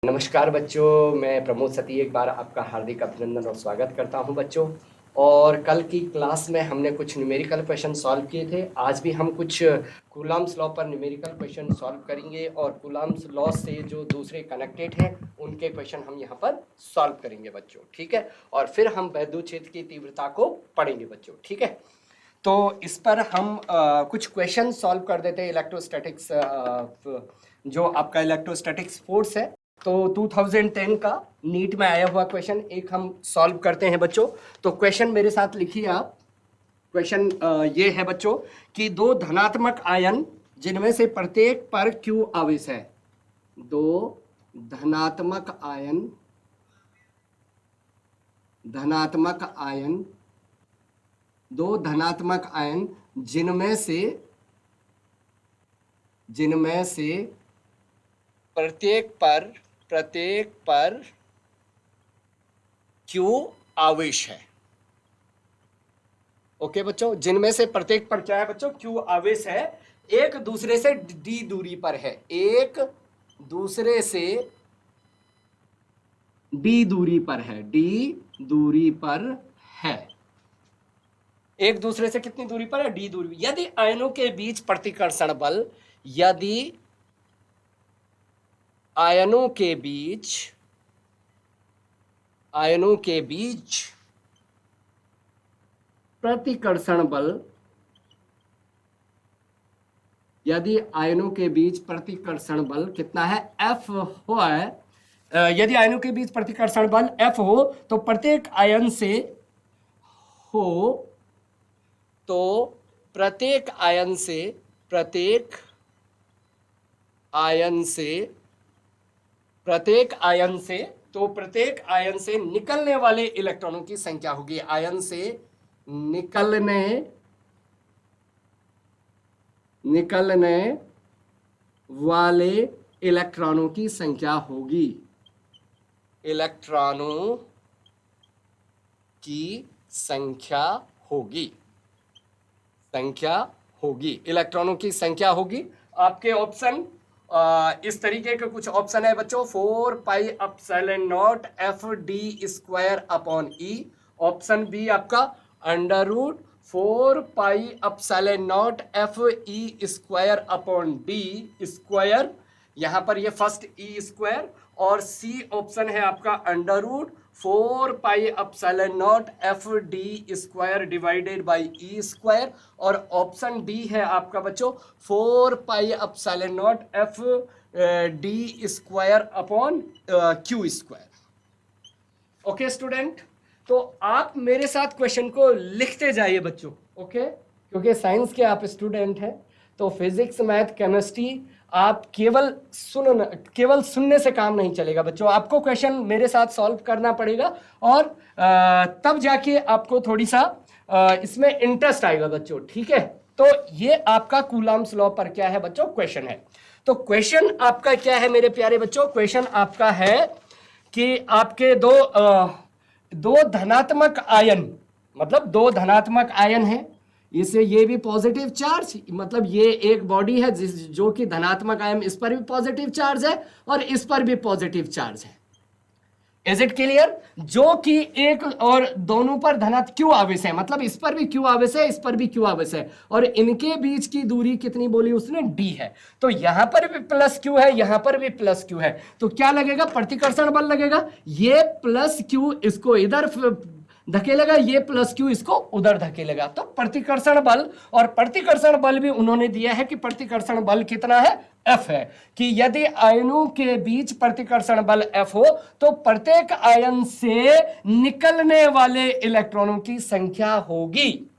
नमस्कार बच्चों, मैं प्रमोद सती एक बार आपका हार्दिक अभिनंदन और स्वागत करता हूं बच्चों। और कल की क्लास में हमने कुछ न्यूमेरिकल क्वेश्चन सॉल्व किए थे। आज भी हम कुछ कूलम्स लॉ पर न्यूमेरिकल क्वेश्चन सॉल्व करेंगे और कूलम्स लॉ से जो दूसरे कनेक्टेड हैं उनके क्वेश्चन हम यहाँ पर सॉल्व करेंगे बच्चों, ठीक है। और फिर हम वैद्युत क्षेत्र की तीव्रता को पढ़ेंगे बच्चों, ठीक है। तो इस पर हम कुछ क्वेश्चन सॉल्व कर देते हैं। इलेक्ट्रोस्टैटिक्स जो आपका इलेक्ट्रोस्टैटिक्स फोर्स है, तो 2010 का नीट में आया हुआ क्वेश्चन एक हम सॉल्व करते हैं बच्चों। तो क्वेश्चन मेरे साथ लिखिए आप। क्वेश्चन ये है बच्चों कि दो धनात्मक आयन जिनमें से प्रत्येक पर Q आवेश है। दो धनात्मक आयन दो धनात्मक आयन जिनमें से प्रत्येक पर Q आवेश है। ओके बच्चों, जिनमें से प्रत्येक पर क्या है बच्चों? Q आवेश है, एक दूसरे से d दूरी पर है। एक दूसरे से d दूरी पर है। एक दूसरे से कितनी दूरी पर है? d दूरी। यदि आयनों के बीच प्रतिकर्षण बल आयनों के बीच प्रतिकर्षण बल कितना है? F हो है। यदि आयनों के बीच प्रतिकर्षण बल F हो तो प्रत्येक आयन से निकलने वाले इलेक्ट्रॉनों की संख्या होगी। आयन से निकलने वाले इलेक्ट्रॉनों की संख्या होगी। आपके ऑप्शन इस तरीके के कुछ ऑप्शन है बच्चों। 4 pi epsilon not F D square upon E. Option B आपका under root 4 pi epsilon not F E square upon D square, यहां पर ये फर्स्ट ई स्क्वायर। और सी ऑप्शन है आपका under root 4 pi epsilon not F D square divided by E square. और option D है आपका बच्चों 4 pi epsilon not F D square upon Q square. Okay student, तो आप मेरे साथ क्वेश्चन को लिखते जाइए बच्चों, ओके। क्योंकि साइंस के आप स्टूडेंट हैं, तो फिजिक्स, मैथ, केमिस्ट्री आप केवल सुनने से काम नहीं चलेगा बच्चों। आपको क्वेश्चन मेरे साथ सॉल्व करना पड़ेगा और तब जाके आपको थोड़ी सा इसमें इंटरेस्ट आएगा बच्चों, ठीक है। तो ये आपका कूलम्स लॉ पर क्या है बच्चों? क्वेश्चन है। तो क्वेश्चन आपका क्या है मेरे प्यारे बच्चों? क्वेश्चन आपका है कि आपके दो धनात्मक आयन, मतलब दो धनात्मक आयन है। इसे ये भी पॉजिटिव चार्ज, मतलब ये एक बॉडी है जो कि धनात्मक आयन, इस पर भी पॉजिटिव चार्ज है और इस पर भी पॉजिटिव चार्ज है। Is it clear? जो कि एक और दोनों पर धनात्मक क्यू आवेश है, मतलब इस पर भी क्यू आवेश है, इस पर भी क्यू आवेश है, और इनके बीच की दूरी कितनी बोली उसने? डी है। तो यहां पर भी प्लस क्यू है, यहां पर भी प्लस क्यू है। तो क्या लगेगा? प्रतिकर्षण बल लगेगा। ये प्लस क्यू इसको इधर धकेलेगा, ये प्लस क्यू इसको उधर धकेलेगा। तो प्रतिकर्षण बल, और प्रतिकर्षण बल भी उन्होंने दिया है कि प्रतिकर्षण बल कितना है? F है। कि यदि आयनों के बीच प्रतिकर्षण बल F हो तो प्रत्येक आयन से निकलने वाले इलेक्ट्रॉनों की संख्या होगी।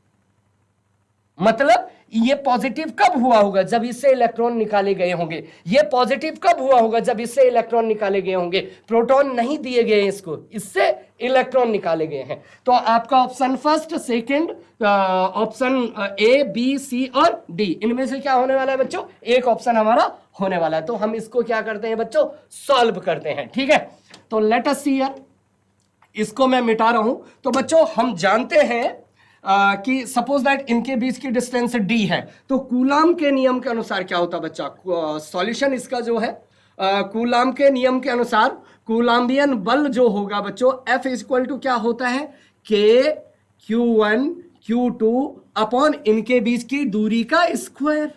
मतलब ये पॉजिटिव कब हुआ होगा? जब इससे इलेक्ट्रॉन निकाले गए होंगे। ये पॉजिटिव कब हुआ होगा? जब इससे इलेक्ट्रॉन निकाले गए होंगे। प्रोटॉन नहीं दिए गए इसको, इससे इलेक्ट्रॉन निकाले गए हैं। तो आपका option first, second, option A, B, C और डी, इनमें से क्या होने वाला है बच्चों? एक ऑप्शन हमारा होने वाला है। तो हम इसको क्या करते हैं बच्चों? सॉल्व करते हैं, ठीक है। तो लेट अस सी हियर, इसको मैं मिटा रहा हूं। तो बच्चों हम जानते हैं कि सपोज दैट इनके बीच की डिस्टेंस डी है, तो कूलाम के नियम के अनुसार क्या होता बच्चा? सॉल्यूशन इसका जो है कूलाम के नियम के अनुसार कूलाम्बियन बल जो होगा बच्चों F इक्वल टू क्या होता है, K Q1 Q2 अपॉन इनके बीच की दूरी का स्क्वायर।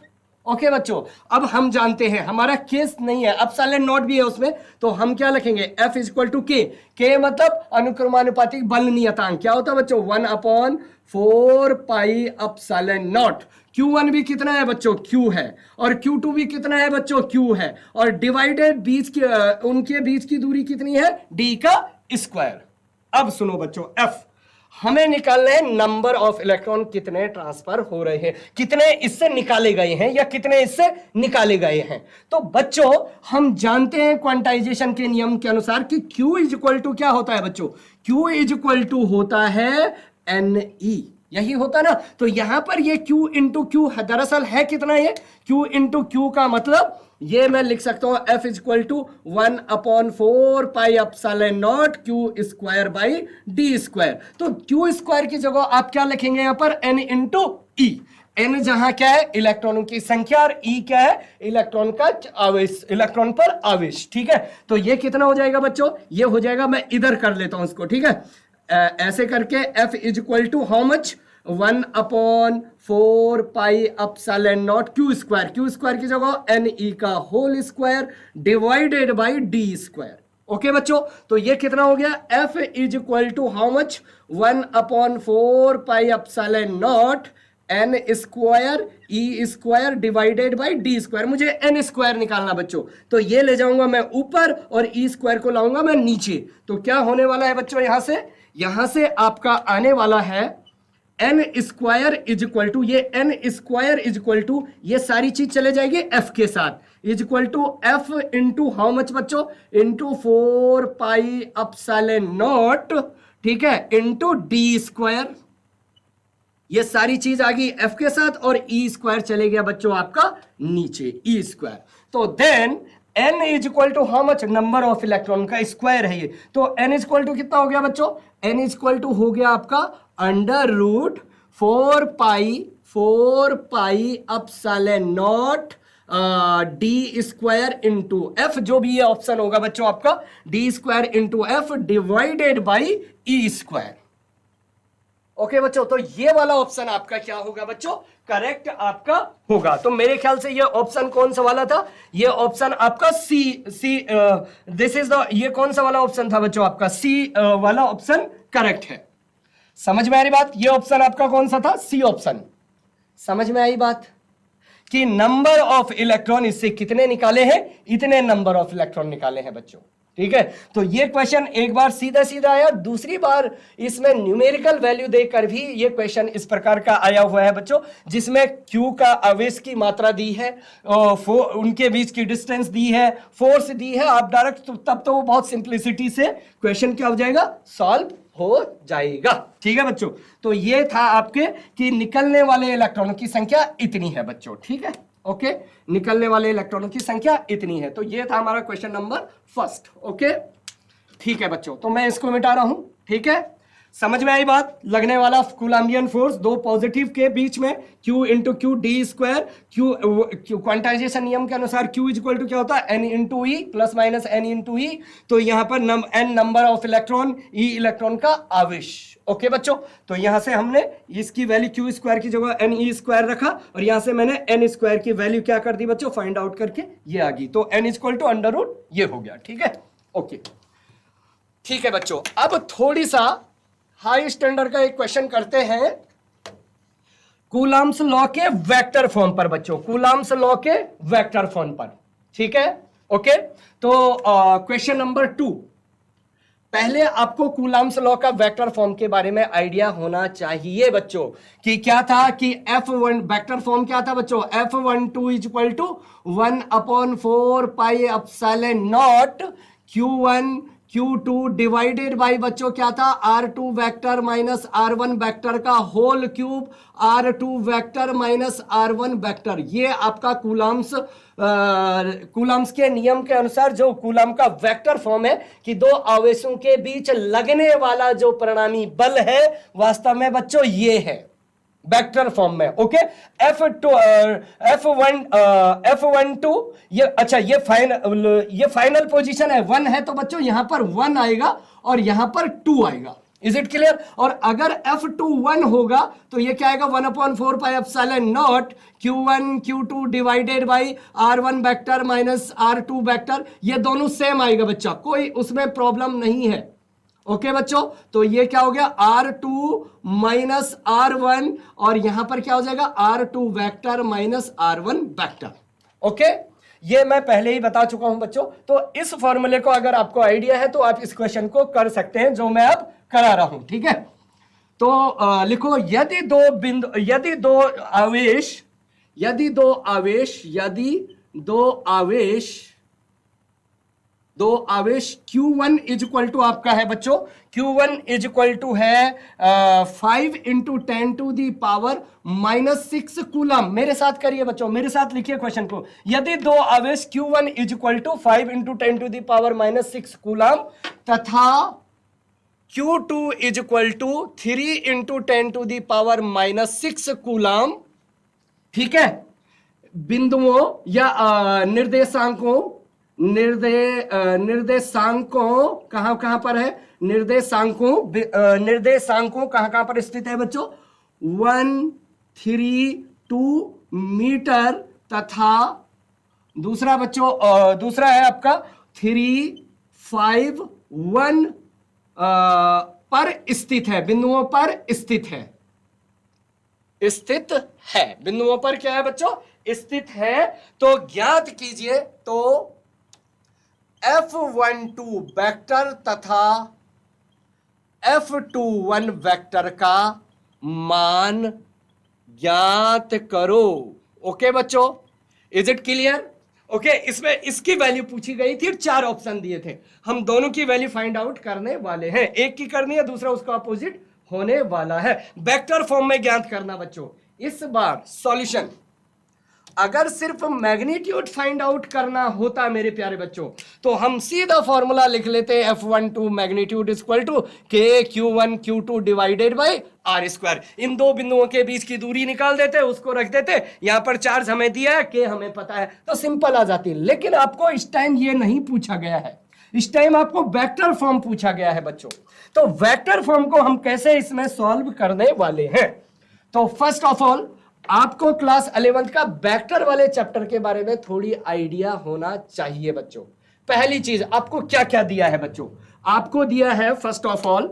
ओके बच्चों, अब हम जानते हैं हमारा केस नहीं है, एप्सिलॉन नॉट भी है उसमें, तो हम क्या लिखेंगे F इक्वल टू के मतलब अनुक्रमानुपातिक बल नियतांक क्या होता है बच्चों, 1/4 पाई एप्सिलॉन नॉट। Q1 भी कितना है बच्चों, Q है, और Q2 भी कितना है बच्चों, Q है, और डिवाइडेड बीच की उनके बीच की दूरी कितनी है, D का स्क्वायर। अब सुनो बच्चों, F हमें निकालना है नंबर ऑफ इलेक्ट्रॉन कितने ट्रांसफर हो रहे हैं, कितने इससे निकाले गए हैं या कितने इससे निकाले गए हैं। तो बच्चों हम जानते हैं क्वांटाइजेशन के नियम के अनुसार कि Q इज इक्वल टू क्या होता है बच्चों, Q इज इक्वल टू होता है NE, यही होता ना। तो यहां पर ये Q इंटू क्यू दरअसल है कितना, ये Q इंटू क्यू का मतलब ये मैं लिख सकता हूं F is equal to 1/4 pi epsilon nought Q square by D square. तो Q स्क्वायर की जगह आप क्या लिखेंगे यहां पर, N इंटू E। N जहां क्या है इलेक्ट्रॉनों की संख्या, और E क्या है इलेक्ट्रॉन का आवेश, इलेक्ट्रॉन पर आवेश। ठीक है, तो ये कितना हो जाएगा बच्चों, ये हो जाएगा, मैं इधर कर लेता हूं इसको। ठीक है, ऐसे करके F is equal to how much, 1/4 pi epsilon nought Q square की जगह NE का whole square divided by D square. Okay बच्चों, तो ये कितना हो गया, F is equal to how much, 1/4 pi epsilon nought N square E square divided by D square. मुझे N स्क्वायर निकालना बच्चों, तो ये ले जाऊंगा मैं ऊपर और E स्क्वायर को लाऊंगा मैं नीचे। तो क्या होने वाला है बच्चों, यहां से आपका आने वाला है N square is equal to, ये N square is equal to, ये सारी चीज चले जाएगी F के साथ, is equal to F into how much बच्चों, इंटू 4 पाई एप्सिलॉन नॉट, ठीक है, इंटू D स्क्वायर। ये सारी चीज आ गई F के साथ, और E स्क्वायर चले गया बच्चों आपका नीचे, E स्क्वायर। तो then N is equal to how much, number of electron का स्क्वायर है ये, तो N इज इक्वल टू कितना हो गया बच्चों, N इज इक्वल टू हो गया आपका under root 4 pi epsilon nought D square into F, जो भी ये ऑप्शन होगा बच्चों आपका, D square into F divided by E square. Okay बच्चों, तो ये वाला ऑप्शन आपका क्या होगा बच्चों, करेक्ट आपका होगा। तो मेरे ख्याल से ये ऑप्शन कौन सा वाला था, ये ऑप्शन आपका सी दिस इज द, ये कौन सा वाला ऑप्शन था बच्चों आपका, सी वाला ऑप्शन करेक्ट है। समझ में आ रही बात, ये ऑप्शन आपका कौन सा था, सी ऑप्शन। समझ में आई बात कि नंबर ऑफ इलेक्ट्रॉन इससे कितने निकाले हैं, इतने नंबर ऑफ इलेक्ट्रॉन निकाले हैं बच्चों। ठीक है, तो ये क्वेश्चन एक बार सीधा सीधा आया, दूसरी बार इसमें न्यूमेरिकल वैल्यू देकर भी ये क्वेश्चन इस प्रकार का आया हुआ है बच्चों, जिसमें Q का आवेश की मात्रा दी है, उनके बीच की डिस्टेंस दी है, फोर्स दी है। आप डायरेक्ट तब तो बहुत सिंप्लिसिटी से क्वेश्चन क्या हो जाएगा, सॉल्व हो जाएगा। ठीक है बच्चों, तो ये था आपके कि निकलने वाले इलेक्ट्रॉनों की संख्या इतनी है बच्चों। ठीक है, ओके, निकलने वाले इलेक्ट्रॉनों की संख्या इतनी है। तो ये था हमारा क्वेश्चन नंबर फर्स्ट। ओके, ठीक है बच्चों, तो मैं इसको मिटा रहा हूं। ठीक है, समझ में आई बात, लगने वाला कूलम्बियन फोर्स दो पॉजिटिव के बीच में Q into Q D square, quantization नियम के अनुसार Q इज इक्वल टू क्या होता है, N into E plus minus N into E. तो यहां पर N number of electron, E electron का आवेश। ओके बच्चों, तो यहां से हमने इसकी वैल्यू Q स्क्वायर की जगह NE स्क्वायर रखा, और यहां से मैंने N स्क्वायर की वैल्यू क्या कर दी बच्चों, फाइंड आउट करके ये आ गई। तो N is equal to under root ये हो गया। ठीक है, ओके, ठीक है बच्चों, अब थोड़ी सा हाई स्टैंडर्ड का एक क्वेश्चन करते हैं कूलम्ब्स लॉ के वेक्टर फॉर्म पर बच्चों, कूलम्ब्स लॉ के वेक्टर फॉर्म पर। ठीक है, ओके, तो क्वेश्चन नंबर 2, पहले आपको कूलम्ब्स लॉ का वेक्टर फॉर्म के बारे में आइडिया होना चाहिए बच्चों, कि क्या था कि F1 वेक्टर फॉर्म क्या था बच्चों, F12 is equal to 1/4 pi epsilon not Q1 Q2 divided by बच्चों क्या था, R2 vector minus R1 vector का whole cube, R2 vector minus R1 vector. ये आपका कूलम्ब्स के नियम के अनुसार जो कूलम्ब का वेक्टर फॉर्म है कि दो आवेशों के बीच लगने वाला जो परिणामी बल है वास्तव में बच्चों ये है। वेक्टर फॉर्म में। ओके, F12 ये अच्छा ये फाइनल पोजीशन है, 1 है तो बच्चों यहां पर 1 आएगा और यहां पर 2 आएगा। Is it clear? और अगर F21 होगा तो ये क्या आएगा, 1/4 pi epsilon not Q1 Q2 divided by R1 vector minus R2 vector, ये दोनों सेम आएगा बच्चा, कोई उसमें प्रॉब्लम नहीं है। ओके बच्चों, तो ये क्या हो गया, R2 माइनस R1 और यहां पर क्या हो जाएगा, R2 vector minus R1 vector. Okay, ये मैं पहले ही बता चुका हूं बच्चों। तो इस फॉर्मूले को अगर आपको आइडिया है तो आप इस क्वेश्चन को कर सकते हैं जो मैं अब करा रहा हूं। ठीक है, तो लिखो, यदि दो आवेश Q1 इज इक्वल टू आपका है बच्चों, Q1 इज इक्वल टू है 5 into 10 to the power -6 coulomb. मेरे साथ करिए बच्चों, मेरे साथ लिखिए क्वेश्चन को। यदि दो आवेश Q1 is equal to 5 into 10 to the power -6 coulomb तथा Q2 is equal to 3 into 10 to the power -6 coulomb, ठीक है, बिंदुओं या निर्देशांकों कहां पर है, निर्देशांकों कहां पर स्थित है बच्चों, 1 3 2 मीटर तथा दूसरा बच्चों दूसरा है आपका 3 5 1 पर स्थित है, बिंदुओं पर स्थित है, बिंदुओं पर क्या है बच्चों, स्थित है। तो ज्ञात कीजिए, तो F12 वेक्टर तथा F21 वेक्टर का मान ज्ञात करो। ओके बच्चों, इज इट क्लियर? ओके, इसमें इसकी वैल्यू पूछी गई थी, 4 ऑप्शन दिए थे, हम दोनों की वैल्यू फाइंड आउट करने वाले हैं। एक की करनी है, दूसरा उसका अपोजिट होने वाला है। वेक्टर फॉर्म में ज्ञात करना बच्चों। इस बार सॉल्यूशन, अगर सिर्फ मैग्नीट्यूड फाइंड आउट करना होता मेरे प्यारे बच्चों, तो हम सीधा फॉर्मूला लिख लेते, F12 magnitude equal to K Q1 Q2 divided by R square. इन दो बिंदुओं के बीच की दूरी निकाल देते, उसको रख देते, यहां पर चार्ज हमें दिया है, K हमें पता है, तो सिंपल आ जाती। लेकिन आपको इस टाइम ये नहीं पूछा गया है, इस टाइम आपको वेक्टर फॉर्म पूछा गया है बच्चों। तो वेक्टर फॉर्म को हम कैसे इसमें सॉल्व करने वाले हैं, तो फर्स्ट ऑफ ऑल आपको क्लास 11th का वेक्टर वाले चैप्टर के बारे में थोड़ी आइडिया होना चाहिए बच्चों। पहली चीज, आपको क्या क्या दिया है बच्चों, आपको दिया है फर्स्ट ऑफ ऑल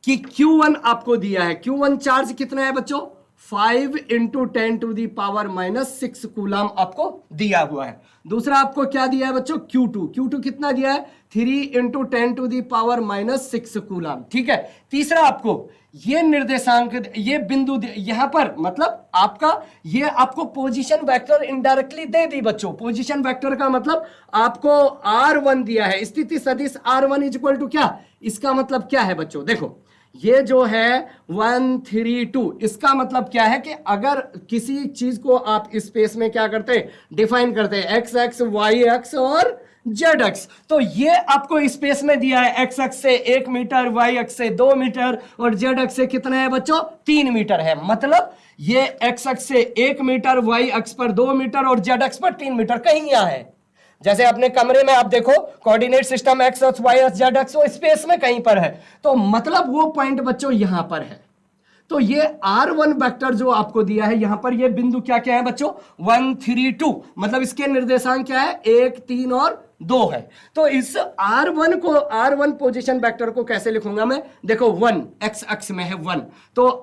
कि Q1 आपको दिया है, Q1 चार्ज कितना है बच्चों, 5 into 10 to the power -6 coulomb आपको दिया हुआ है। दूसरा आपको क्या दिया है बच्चों, Q2 कितना दिया है, 3 into 10 to the power -6 coulomb, ठीक है। तीसरा आपको ये निर्देशांक, ये बिंदु यहां पर, मतलब आपका ये आपको पोजीशन वेक्टर इनडायरेक्टली दे दी बच्चों। पोजीशन वेक्टर का मतलब आपको R1 दिया है, स्थिति सदिश R1 इज इक्वल टू क्या, इसका मतलब क्या है बच्चों, देखो ये जो है 1 3 2, इसका मतलब क्या है कि अगर किसी चीज को आप स्पेस में क्या करते हैं, डिफाइन करते हैं, एक्स एक्स वाई एक्स और जेड एक्स, तो ये आपको स्पेस में दिया है, एक्स एक्स से 1 मीटर, वाई एक्स से 2 मीटर और जेड एक्स से कितना है बच्चों, 3 मीटर है। मतलब ये एक्स एक्स से 1 मीटर, वाई एक्स पर 2 मीटर और जेड एक्स पर 3 मीटर, कहीं यहां है। जैसे अपने कमरे में आप देखो coordinate system X X Y X Z X, वो स्पेस में कहीं पर है, तो मतलब वो पॉइंट बच्चों यहां पर है। तो ये R1 वेक्टर जो आपको दिया है, यहां पर ये बिंदु क्या क्या है बच्चों, 1 3 2, मतलब इसके निर्देशांक क्या है, 1 3 और 2 है। तो इस R1 पोजीशन वेक्टर को कैसे लिखूंगा मैं, देखो 1 एक्स एक्स में है 1, तो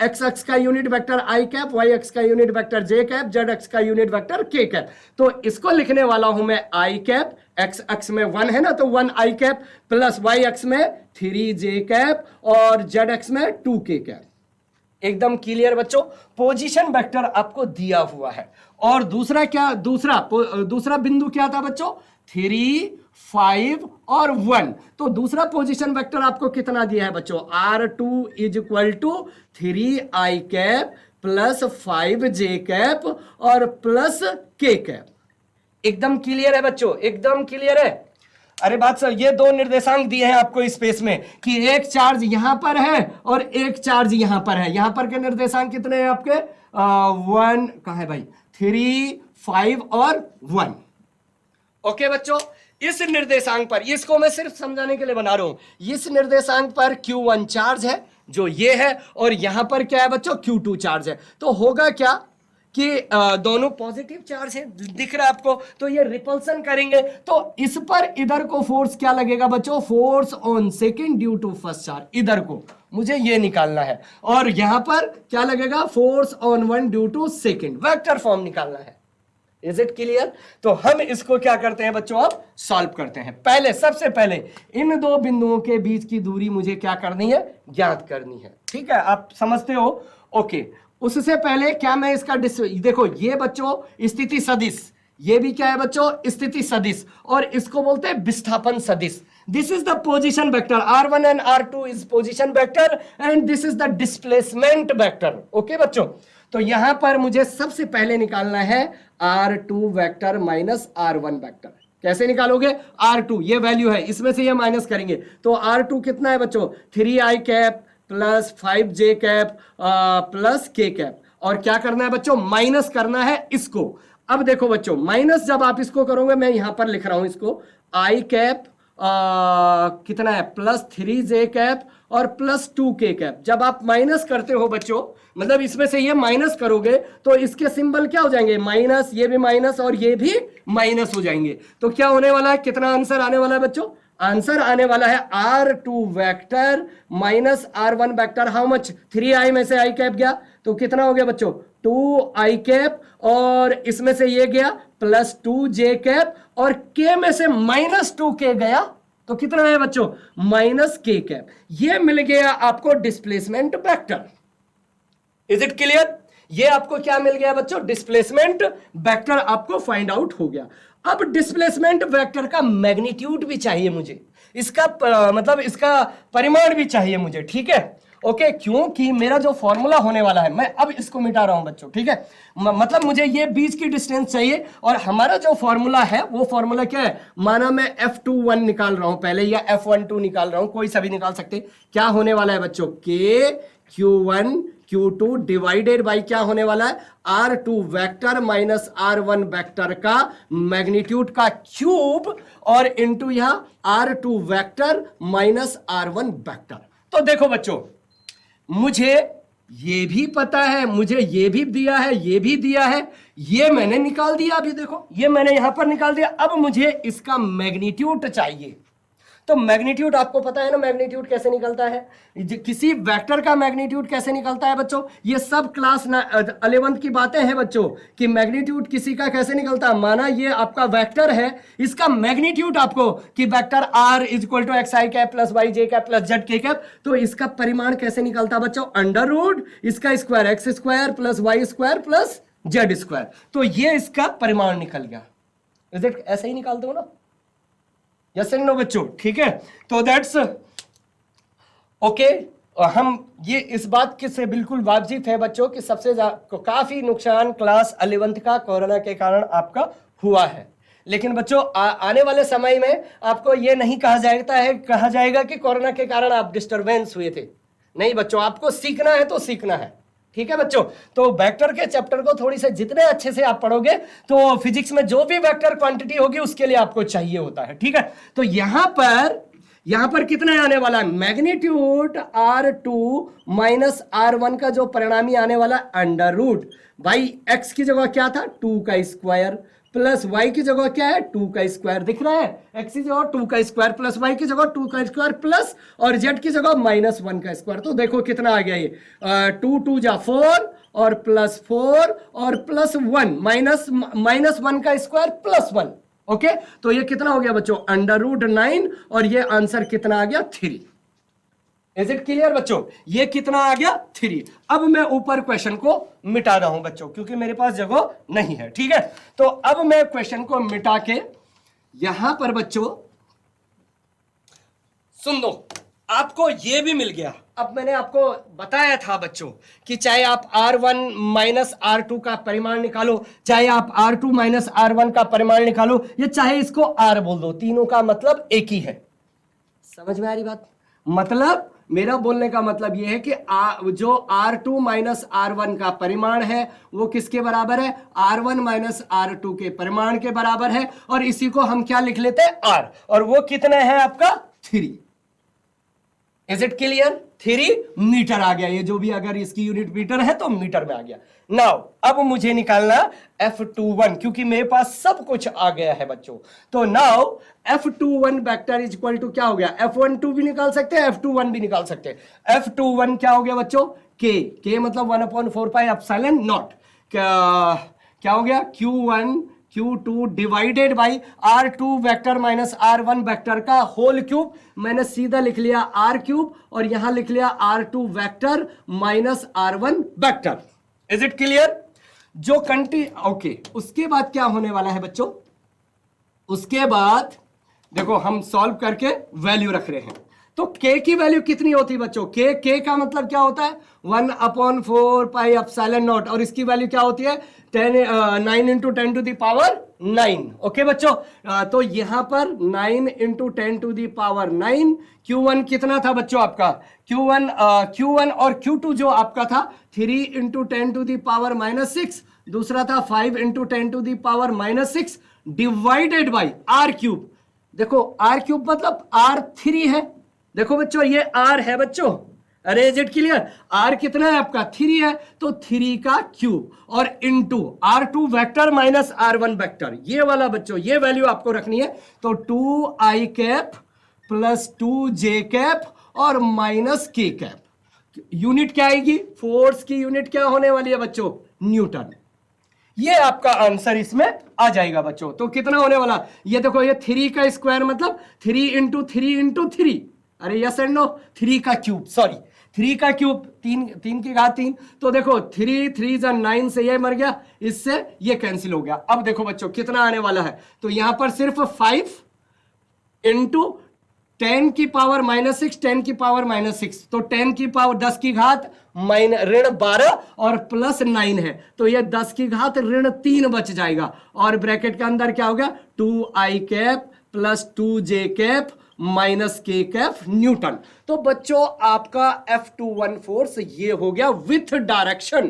एक्स एक्स का यूनिट वेक्टर आई कैप, वाई एक्स का यूनिट वेक्टर जे कैप, जेड एक्स का यूनिट वेक्टर के कैप। तो इसको लिखने वाला हूं मैं आई कैप, एक्स एक्स में 1 है ना, तो 1 आई कैप प्लस वाई एक्स में 3 जे कैप और जेड एक्स में 2 के कैप। एकदम क्लियर बच्चों, पोजीशन वेक्टर आपको दिया हुआ है। और दूसरा क्या, दूसरा बिंदु क्या था बच्चों, 3 5 और 1, तो दूसरा पोजीशन वेक्टर आपको कितना दिया है बच्चों, R2 is equal to 3 I cap plus 5 J cap और प्लस के कैप। एकदम क्लियर है बच्चों, एकदम क्लियर है। अरे बात सर, ये दो निर्देशांक दिए हैं आपको स्पेस में कि एक चार्ज यहां पर है और एक चार्ज यहां पर है। यहां पर के निर्देशांक कितने हैं आपके? 1 कहां है भाई? 3, 5 और 1। ओके बच्चों, इस निर्देशांक पर, इसको मैं सिर्फ समझाने के लिए बना रहा हूं, इस निर्देशांक पर Q1 चार्ज है जो ये है, और यहां पर क्या है बच्चों? Q2 चार्ज है। तो होगा क्या कि दोनों पॉजिटिव चार्ज है, दिख रहा है आपको, तो ये रिपल्सन करेंगे, तो इस पर इधर को फोर्स क्या लगेगा बच्चों? Force on second due to first charge, इधर को मुझे ये निकालना है, और यहां पर क्या लगेगा? Force on one due to second, vector form निकालना है। Is it clear? तो हम इसको क्या करते हैं बच्चों, अब सॉल्व करते हैं। पहले, सबसे पहले इन दो बिंदुओं के बीच की दूरी मुझे क्या करनी है? ज्ञात करनी है। ठीक है, आप समझते हो? ओके, उससे पहले क्या मैं इसका देखो, ये बच्चों स्थिति सदिश, ये भी क्या है बच्चों? स्थिति सदिश, और इसको बोलते हैं विस्थापन सदिश। This is the position vector, R1 and R2 is position vector, and this is the displacement vector. Okay बच्चों, तो यहां पर मुझे सबसे पहले निकालना है R2 vector minus R1 vector. कैसे निकालोगे? R2 ये वैल्यू है, इसमें से ये माइनस करेंगे, तो R2 कितना है बच्चों? 3i cap plus 5j cap plus k cap, और क्या करना है बच्चों? माइनस करना है इसको। अब देखो बच्चों, माइनस जब आप इसको करोगे, मैं यहां पर लिख रहा हूं इसको, i कैप कितना है? प्लस 3j कैप और प्लस 2k कैप। जब आप माइनस करते हो बच्चों, मतलब इसमें से ये माइनस करोगे तो इसके सिंबल क्या हो जाएंगे? माइनस, ये भी माइनस और ये भी माइनस हो जाएंगे। तो क्या होने वाला है? कितना आंसर आने वाला है बच्चों? आंसर आने वाला है R2 vector minus R1 vector. How much? 3i में से i कैप गया तो कितना हो गया बच्चों? 2i कैप, और इसमें से ये गया प्लस 2j कैप, और k में से माइनस 2k गया तो कितना है बच्चों? Minus k cap. ये मिल गया आपको displacement vector. Is it clear? ये आपको क्या मिल गया बच्चों? डिस्प्लेसमेंट वेक्टर आपको फाइंड आउट हो गया। अब डिस्प्लेसमेंट वेक्टर का मैग्नीट्यूड भी चाहिए मुझे, इसका मतलब इसका परिमाण भी चाहिए मुझे। ठीक है, ओके, क्योंकि मेरा जो फॉर्मूला होने वाला है, मैं अब इसको मिटा रहा हूं बच्चों। ठीक है, मतलब मुझे ये बीच की डिस्टेंस चाहिए, और हमारा जो फॉर्मूला है वो फॉर्मूला क्या है? माना मैं F21 निकाल रहा हूं पहले, या F12 निकाल रहा हूं, कोई सा भी निकाल सकते। क्या होने वाला है बच्चों? K Q1 Q2 divided by क्या होने वाला है? R2 vector minus R1 vector का मैग्नीट्यूड का क्यूब, और इनटू यहां R2 vector minus R1 vector. तो देखो बच्चों, मुझे ये भी पता है, मुझे ये भी दिया है, ये भी दिया है, ये मैंने निकाल दिया। अभी देखो, ये मैंने यहां पर निकाल दिया। अब मुझे इसका मैग्नीट्यूड चाहिए। तो मैग्नीट्यूड आपको पता है ना, मैग्नीट्यूड कैसे निकलता है? किसी वेक्टर का मैग्नीट्यूड कैसे निकलता है बच्चों? ये सब क्लास 11th की बातें हैं बच्चों, कि मैग्नीट्यूड किसी का कैसे निकलता है। माना ये आपका वेक्टर है, इसका मैग्नीट्यूड आपको, कि vector r is equal to X I cap plus Y J cap plus Z K cap, तो इसका परिमाण कैसे निकलता है बच्चों? अंडर रूट इसका square X square plus Y square plus Z square. तो ये इसका परिमाण निकल गया। Is it? ऐसे ही निकालते हो ना? यस एंड नो बच्चों? ठीक है, तो दैट्स ओके। हम ये इस बात के से बिल्कुल वाजिब है बच्चों कि सबसे काफी नुकसान क्लास 11th का कोरोना के कारण आपका हुआ है, लेकिन बच्चों आने वाले समय में आपको ये नहीं कहा जाएगा कि कोरोना के कारण आप डिस्टरबेंस हुए थे। नहीं बच्चों, आपको सीखना है तो सीखना है। ठीक है बच्चों, तो वेक्टर के चैप्टर को थोड़ी से जितने अच्छे से आप पढ़ोगे तो फिजिक्स में जो भी वेक्टर क्वांटिटी होगी उसके लिए आपको चाहिए होता है। ठीक है, तो यहां पर कितना आने वाला है? मैग्नीट्यूड R2 माइनस R1 का जो परिणामी आने वाला अंडर रूट बाई एक्स की जगह क्या था? 2 का स्क्वायर प्लस वाई की जगह क्या है? 2 का स्क्वायर। दिख रहा है? एक्स की जगह 2 का स्क्वायर प्लस वाई की जगह 2 का स्क्वायर प्लस, और जेड की जगह -1 का स्क्वायर। तो देखो कितना आ गया ये, 2 2 जा 4 और प्लस 4 और प्लस 1 माइनस 1 का स्क्वायर प्लस 1। ओके, तो ये कितना हो गया बच्चों? अंडर रूट 9, और ये आंसर कितना आ गया? 3। इज इट क्लियर बच्चों? ये कितना आ गया? 3। अब मैं ऊपर क्वेश्चन को मिटा रहा हूं बच्चों, क्योंकि मेरे पास जगह नहीं है। ठीक है, तो अब मैं क्वेश्चन को मिटा के यहां पर बच्चों सुन लो, आपको ये भी मिल गया। अब मैंने आपको बताया था बच्चों कि चाहे आप R1 माइनस R2 का परिमाण निकालो, चाहे आप R2 माइनस R1 का परिमाण निकालो, या चाहे इसको R बोल दो, तीनों का मतलब एक ही है। समझ में आ रही बात? मतलब मेरा बोलने का मतलब यह है कि जो R2 माइनस R1 का परिमाण है वो किसके बराबर है? R1 माइनस R2 के परिमाण के बराबर है। और इसी को हम क्या लिख लेते हैं? R। और वो कितना है आपका? 3। Is it clear? 3 मीटर आ गया। ये जो भी अगर इसकी यूनिट मीटर है तो मीटर में आ गया। नाउ अब मुझे निकालना F21, क्योंकि मेरे पास सब कुछ आ गया है बच्चों। तो now F21 vector is equal to क्या हो गया? F12 भी निकाल सकते हैं, F21 भी निकाल सकते हैं। F21 क्या हो गया बच्चों? K मतलब 1/4 पाई एप्सिलॉन नॉट। क्या हो गया? Q1 Q2 divided by R2 vector minus R1 vector का होल क्यूब। मैंने सीधा लिख लिया R क्यूब और यहां लिख लिया R2 vector minus R1 vector. Is it clear? जो ओके, उसके बाद क्या होने वाला है बच्चों? उसके बाद देखो हम सॉल्व करके वैल्यू रख रहे हैं। तो k की वैल्यू कितनी होती है बच्चों? k का मतलब क्या होता है? 1/4 पाई एप्सिलॉन नॉट। और इसकी वैल्यू क्या होती है? 9 into 10 to the power 9। Okay बच्चों, तो यहां पर 9 into 10 to the power 9। Q1 कितना था बच्चों आपका? Q1 और Q2 जो आपका था 3 इंटू 10 टू द पावर -6, दूसरा था 5 into 10 to the power -6 divided by R cube. देखो R क्यूब मतलब R3 है। देखो बच्चों ये R है बच्चों। अरे इज इट क्लियर? R कितना है आपका? 3 है, तो 3 का क्यूब और into R2 vector minus R1 vector, ये वाला बच्चों ये वैल्यू आपको रखनी है। तो 2i cap plus 2j cap और माइनस k कैप। यूनिट क्या आएगी? फोर्स की यूनिट क्या होने वाली है बच्चों? न्यूटन। ये आपका आंसर इसमें आ जाएगा बच्चों। तो कितना होने वाला? ये देखो, ये 3 का स्क्वायर मतलब 3 इंटू 3 इंटू 3। अरे यस एंड नो? 3 का क्यूब, सॉरी 3 का क्यूब 3 की घात 3। तो देखो 3 3 9 से ये मर गया, इससे ये कैंसिल हो गया। अब देखो बच्चों कितना आने वाला है? तो यहां पर सिर्फ 5 इंटू 10 की पावर -6, 10 की पावर -6, तो 10 की पावर 10 की घात ऋण 12 और प्लस 9 है, तो ये 10 की घात ऋण 3 बच जाएगा। और ब्रैकेट के अंदर क्या हो गया? 2i cap plus 2j cap minus k cap Newton. तो बच्चों आपका F21 फोर्स ये हो गया विथ डायरेक्शन।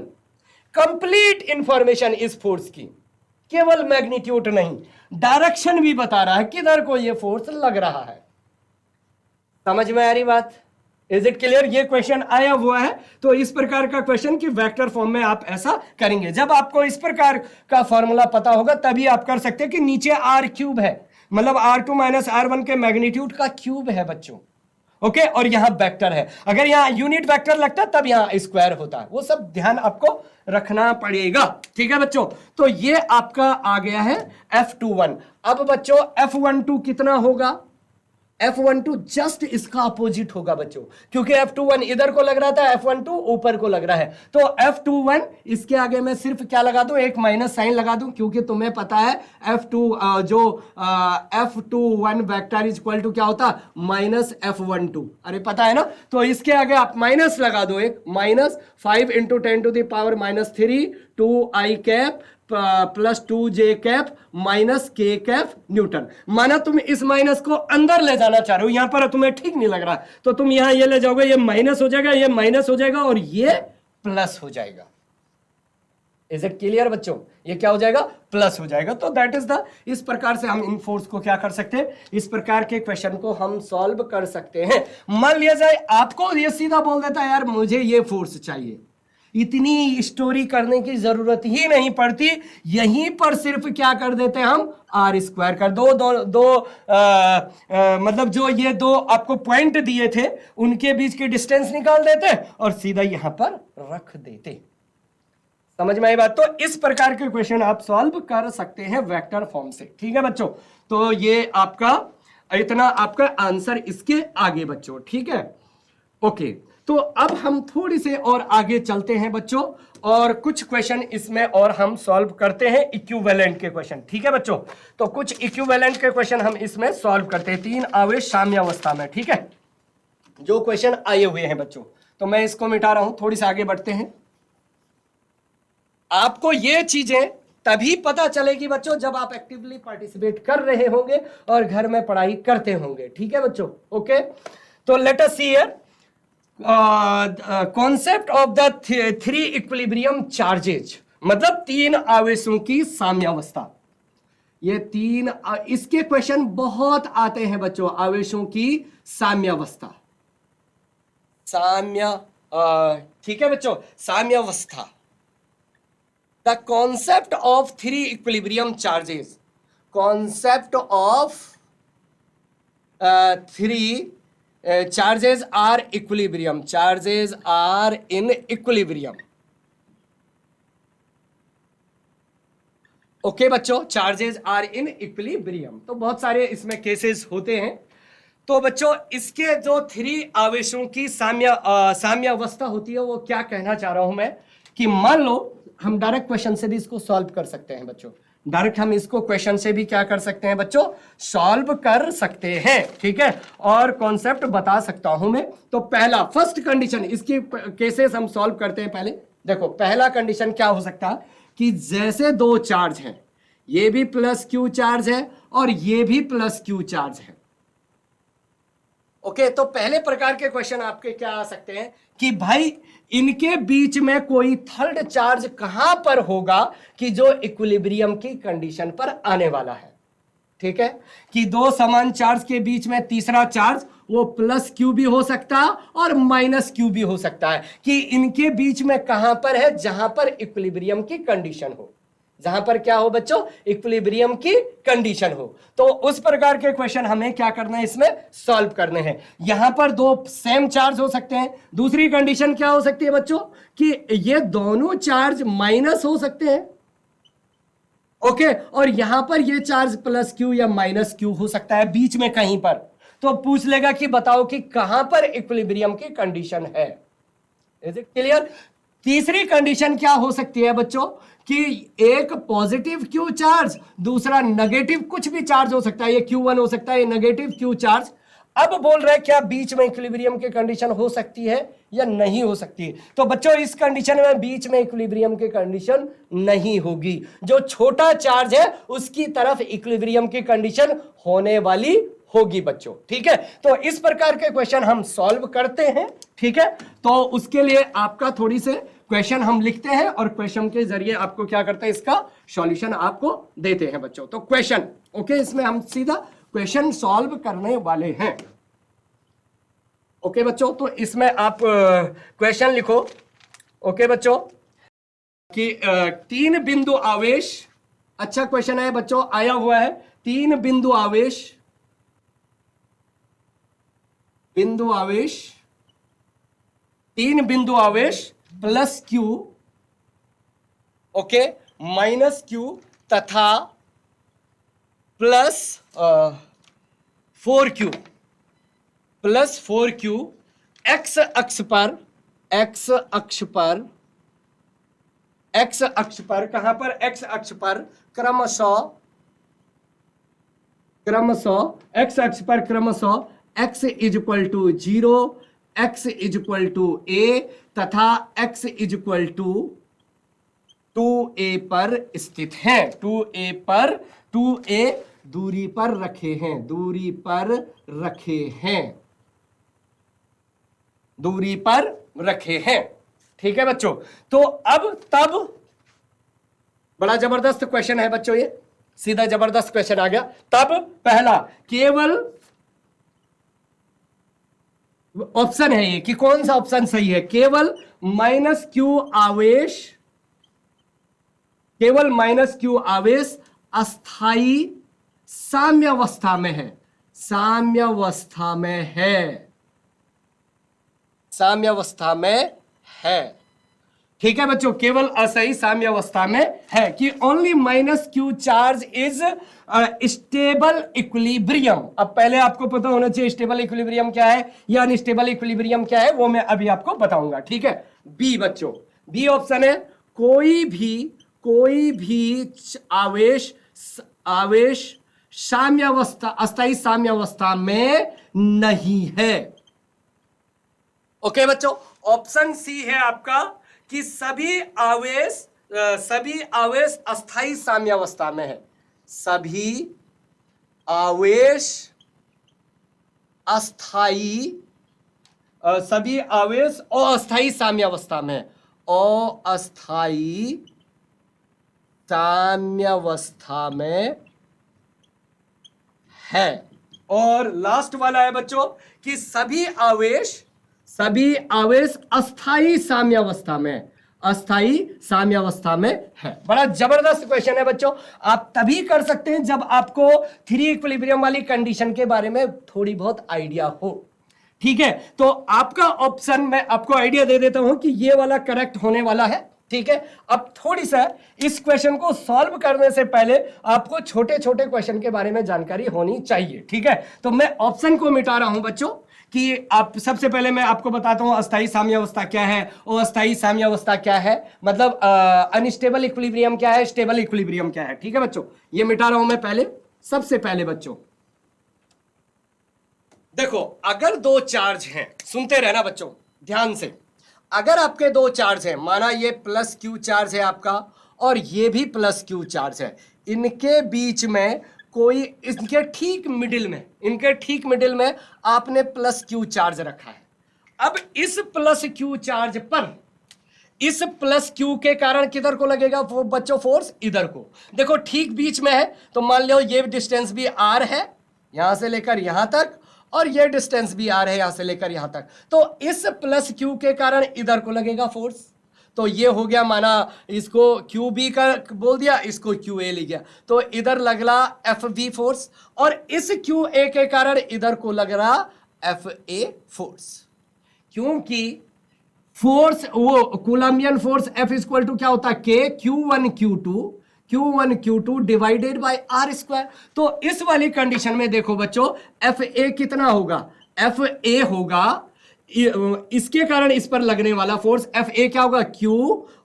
कंप्लीट इंफॉर्मेशन इस फोर्स की, केवल मैग्नीट्यूड नहीं, डायरेक्शन भी बता रहा है किधर को ये फोर्स लग रहा है। समझ में आ रही बात? Is it clear? ये क्वेश्चन आया हुआ है। तो इस प्रकार का क्वेश्चन कि वेक्टर फॉर्म में आप ऐसा करेंगे। जब आपको इस प्रकार का फॉर्मूला पता होगा तभी आप कर सकते हैं कि नीचे R क्यूब है, मतलब R2 माइनस R1 के मैग्नीट्यूड का क्यूब है बच्चों। ओके, और यहां वेक्टर है। अगर यहां यूनिट वेक्टर लगता तब यहां स्क्वायर होता है। वो सब ध्यान आपको रखना पड़ेगा। ठीक है बच्चों? तो ये आपका आ गया है F21। अब बच्चों F12 कितना होगा? F12 जस्ट इसका अपोजिट होगा बच्चों, क्योंकि F21 इधर को लग रहा था, F12 ऊपर को लग रहा है। तो F21 इसके आगे मैं सिर्फ क्या लगा दूं? एक माइनस साइन लगा दूं, क्योंकि तुम्हें पता है F21 vector is equal to क्या होता? Minus F12। अरे पता है ना? तो इसके आगे आप माइनस लगा दो, एक minus 5 into 10 to the power -3 2i cap plus 2j cap minus k cap newton. माना तुम इस माइनस को अंदर ले जाना चाह रहे हो, यहां पर तुम्हें ठीक नहीं लग रहा, तो तुम यहां ये ले जाओगे, ये माइनस हो जाएगा, ये माइनस हो जाएगा और ये प्लस हो जाएगा। इज इट क्लियर बच्चों? ये क्या हो जाएगा? प्लस हो जाएगा। तो दैट इज द, इस प्रकार से हम इन फोर्स को क्या कर सकते हैं? इस प्रकार के क्वेश्चन को हम सॉल्व कर सकते हैं। मान लिया जाए आपको ये सीधा बोल देता है यार मुझे ये फोर्स चाहिए, इतनी स्टोरी करने की जरूरत ही नहीं पड़ती, यहीं पर सिर्फ क्या कर देते हैं हम? R स्क्वायर कर दो मतलब जो ये दो आपको पॉइंट दिए थे उनके बीच की डिस्टेंस निकाल देते और सीधा यहां पर रख देते। समझ में आई बात? तो इस प्रकार के क्वेश्चन आप सॉल्व कर सकते हैं वेक्टर फॉर्म से। ठीक है बच्चों? तो ये आपका इतना आपका आंसर इसके आगे बच्चों। ठीक है, ओके। तो अब हम थोड़ी से और आगे चलते हैं बच्चों, और कुछ क्वेश्चन इसमें और हम सॉल्व करते हैं इक्विवेलेंट के क्वेश्चन। ठीक है बच्चों? तो कुछ इक्विवेलेंट के क्वेश्चन हम इसमें सॉल्व करते हैं, 3 आवेश साम्यावस्था में। ठीक है, जो क्वेश्चन आए हुए हैं बच्चों। तो मैं इसको मिटा रहा हूं, थोड़ी सी आगे बढ़ते हैं। आपको ये चीजें तभी पता चलेगी बच्चों जब आप एक्टिवली पार्टिसिपेट कर रहे होंगे और घर में पढ़ाई करते होंगे। ठीक है बच्चों, ओके। तो let us see here concept of the three equilibrium charges, मतलब तीन आवेशों की साम्यावस्था। ये तीन इसके क्वेश्चन बहुत आते हैं बच्चों, आवेशों की साम्यावस्था। ठीक है बच्चों, साम्यावस्था। The concept of three equilibrium charges, concept of three charges are equilibrium, charges are in equilibrium. Okay बच्चों, चार्जेस आर इन इक्विलिब्रियम। तो बहुत सारे इसमें केसेस होते हैं। तो बच्चों इसके जो थ्री आवेशों की साम्यावस्था होती है, वो क्या कहना चाह रहा हूं मैं कि मान लो हम डायरेक्ट क्वेश्चन से भी इसको सॉल्व कर सकते हैं बच्चों। डायरेक्ट हम इसको क्वेश्चन से भी क्या कर सकते हैं बच्चों, सॉल्व कर सकते हैं। ठीक है, और कॉन्सेप्ट बता सकता हूं मैं। तो पहला फर्स्ट कंडीशन, इसकी केसेस हम सॉल्व करते हैं। पहले देखो, पहला कंडीशन क्या हो सकता है कि जैसे दो चार्ज हैं, ये भी प्लस क्यू चार्ज है और ये भी प्लस क्यू चार्ज है। ओके, तो पहले प्रकार के क्वेश्चन आपके क्या आ सकते हैं कि भाई इनके बीच में कोई थर्ड चार्ज कहां पर होगा कि जो इक्विलिब्रियम की कंडीशन पर आने वाला है। ठीक है, कि दो समान चार्ज के बीच में तीसरा चार्ज वो प्लस क्यू भी हो सकता है और माइनस क्यू भी हो सकता है, कि इनके बीच में कहां पर है, जहां पर इक्विलिब्रियम की कंडीशन हो, जहां पर क्या हो बच्चों, इक्विलिब्रियम की कंडीशन हो। तो उस प्रकार के क्वेश्चन हमें क्या करना है, इसमें सॉल्व करने हैं। यहां पर दो सेम चार्ज हो सकते हैं। दूसरी कंडीशन क्या हो सकती है बच्चों कि ये दोनों चार्ज माइनस हो सकते हैं। ओके, और यहां पर ये चार्ज प्लस क्यू या माइनस क्यू हो सकता है बीच में कहीं पर। तो पूछ लेगा कि बताओ कि कहां पर इक्विलिब्रियम की कंडीशन है। Is it clear? तीसरी कंडीशन क्या हो सकती है बच्चों कि एक पॉजिटिव क्यू चार्ज, दूसरा नेगेटिव कुछ भी चार्ज हो सकता है, ये Q1 हो सकता है, ये नेगेटिव क्यू चार्ज। अब बोल रहे हैं क्या बीच में इक्विलिब्रियम की कंडीशन हो सकती है या नहीं हो सकती। तो बच्चों इस कंडीशन में बीच में इक्विलिब्रियम की कंडीशन नहीं होगी। जो छोटा चार्ज है उसकी तरफ इक्विलिब्रियम की कंडीशन होने वाली होगी बच्चों। ठीक है, तो इस प्रकार के क्वेश्चन हम सॉल्व करते हैं। ठीक है, तो उसके लिए आपका थोड़ी से क्वेश्चन हम लिखते हैं और क्वेश्चन के जरिए आपको क्या करते हैं, इसका सॉल्यूशन आपको देते हैं बच्चों। तो क्वेश्चन, ओके, इसमें हम सीधा क्वेश्चन सॉल्व करने वाले हैं। ओके बच्चों, तो इसमें आप क्वेश्चन लिखो। ओके बच्चों, कि तीन बिंदु आवेश, अच्छा क्वेश्चन है बच्चों, आया हुआ है। तीन बिंदु आवेश, तीन बिंदु आवेश plus Q, okay, minus Q तथा plus 4Q, plus 4Q X अक्ष पर, कहां पर, एक्स अक्ष पर क्रमशः एक्स अक्ष पर क्रमशः x is equal to 0, x is equal to a तथा x is equal to 2a पर स्थित है। 2a दूरी पर रखे हैं। ठीक है बच्चों, तो अब तब बड़ा जबरदस्त क्वेश्चन है बच्चों, ये सीधा जबरदस्त क्वेश्चन आ गया। तब पहला केवल ऑप्शन है ये कि कौन सा ऑप्शन सही है, केवल माइनस क्यू आवेश अस्थाई साम्यावस्था में है। ठीक है बच्चों, केवल असही साम्यावस्था में है कि only minus Q charge is stable equilibrium. अब पहले आपको पता होना चाहिए स्टेबल इक्विलिब्रियम क्या है या अनस्टेबल इक्विलिब्रियम क्या है, वो मैं अभी आपको बताऊंगा। ठीक है, बी बच्चों, बी ऑप्शन है कोई भी आवेश साम्यावस्था, अस्थाई साम्यावस्था में नहीं है। ओके बच्चों, ऑप्शन सी है आपका कि सभी आवेश अस्थाई साम्यावस्था में है। सभी आवेश अस्थाई साम्यावस्था में, अस्थाई साम्यावस्था में है। और लास्ट वाला है बच्चों कि सभी आवेश अस्थाई साम्यावस्था में है। बड़ा जबरदस्त क्वेश्चन है बच्चों। आप तभी कर सकते हैं जब आपको 3 इक्विलिब्रियम वाली कंडीशन के बारे में थोड़ी बहुत आइडिया हो। ठीक है, तो आपका ऑप्शन मैं आपको आइडिया दे देता हूं कि ये वाला करेक्ट होने वाला है। ठीक है, अब थोड़ी सा इस क्वेश्चन को सॉल्व करने से पहले आपको छोटे छोटे क्वेश्चन के बारे में जानकारी होनी चाहिए। ठीक है, तो मैं ऑप्शन को मिटा रहा हूं बच्चों कि आप सबसे पहले मैं आपको बताता हूं अस्थाई साम्यावस्था क्या है और अस्थाई साम्यावस्था क्या है, मतलब अनस्टेबल इक्विलिब्रियम क्या है, स्टेबल इक्विलिब्रियम क्या है। ठीक है बच्चों, ये मिटा रहा हूं मैं पहले। सबसे पहले बच्चों देखो, अगर दो चार्ज हैं, सुनते रहना बच्चों ध्यान से, अगर आपके दो चार्ज हैं, माना ये प्लस क्यू चार्ज है आपका और ये भी प्लस क्यू चार्ज है, इनके बीच में कोई इनके ठीक मिडिल में आपने प्लस क्यू चार्ज रखा है। अब इस प्लस क्यू चार्ज पर इस प्लस क्यू के कारण किधर को लगेगा वो बच्चों फोर्स? इधर को। देखो ठीक बीच में है, तो मान लो ये डिस्टेंस भी आर है यहां से लेकर यहां तक, और ये डिस्टेंस भी आर है यहां से लेकर यहां तक, तो इस प्लस क्यू के कारण इधर को लगेगा फोर्स। तो ये हो गया, माना इसको क्यू बी का बोल दिया, इसको क्यू ए ले गया, तो इधर लग रहा एफ बी फोर्स, और इस क्यू ए के कारण इधर को लग रहा एफ ए फोर्स। क्योंकि फोर्स वो कूलम्बियन फोर्स एफ इक्वल टू क्या होता है? के Q1 Q2 divided by R square. तो इस वाली कंडीशन में देखो बच्चों, एफ ए कितना होगा? एफ ए होगा, इसके कारण इस पर लगने वाला फोर्स एफ ए क्या होगा? Q,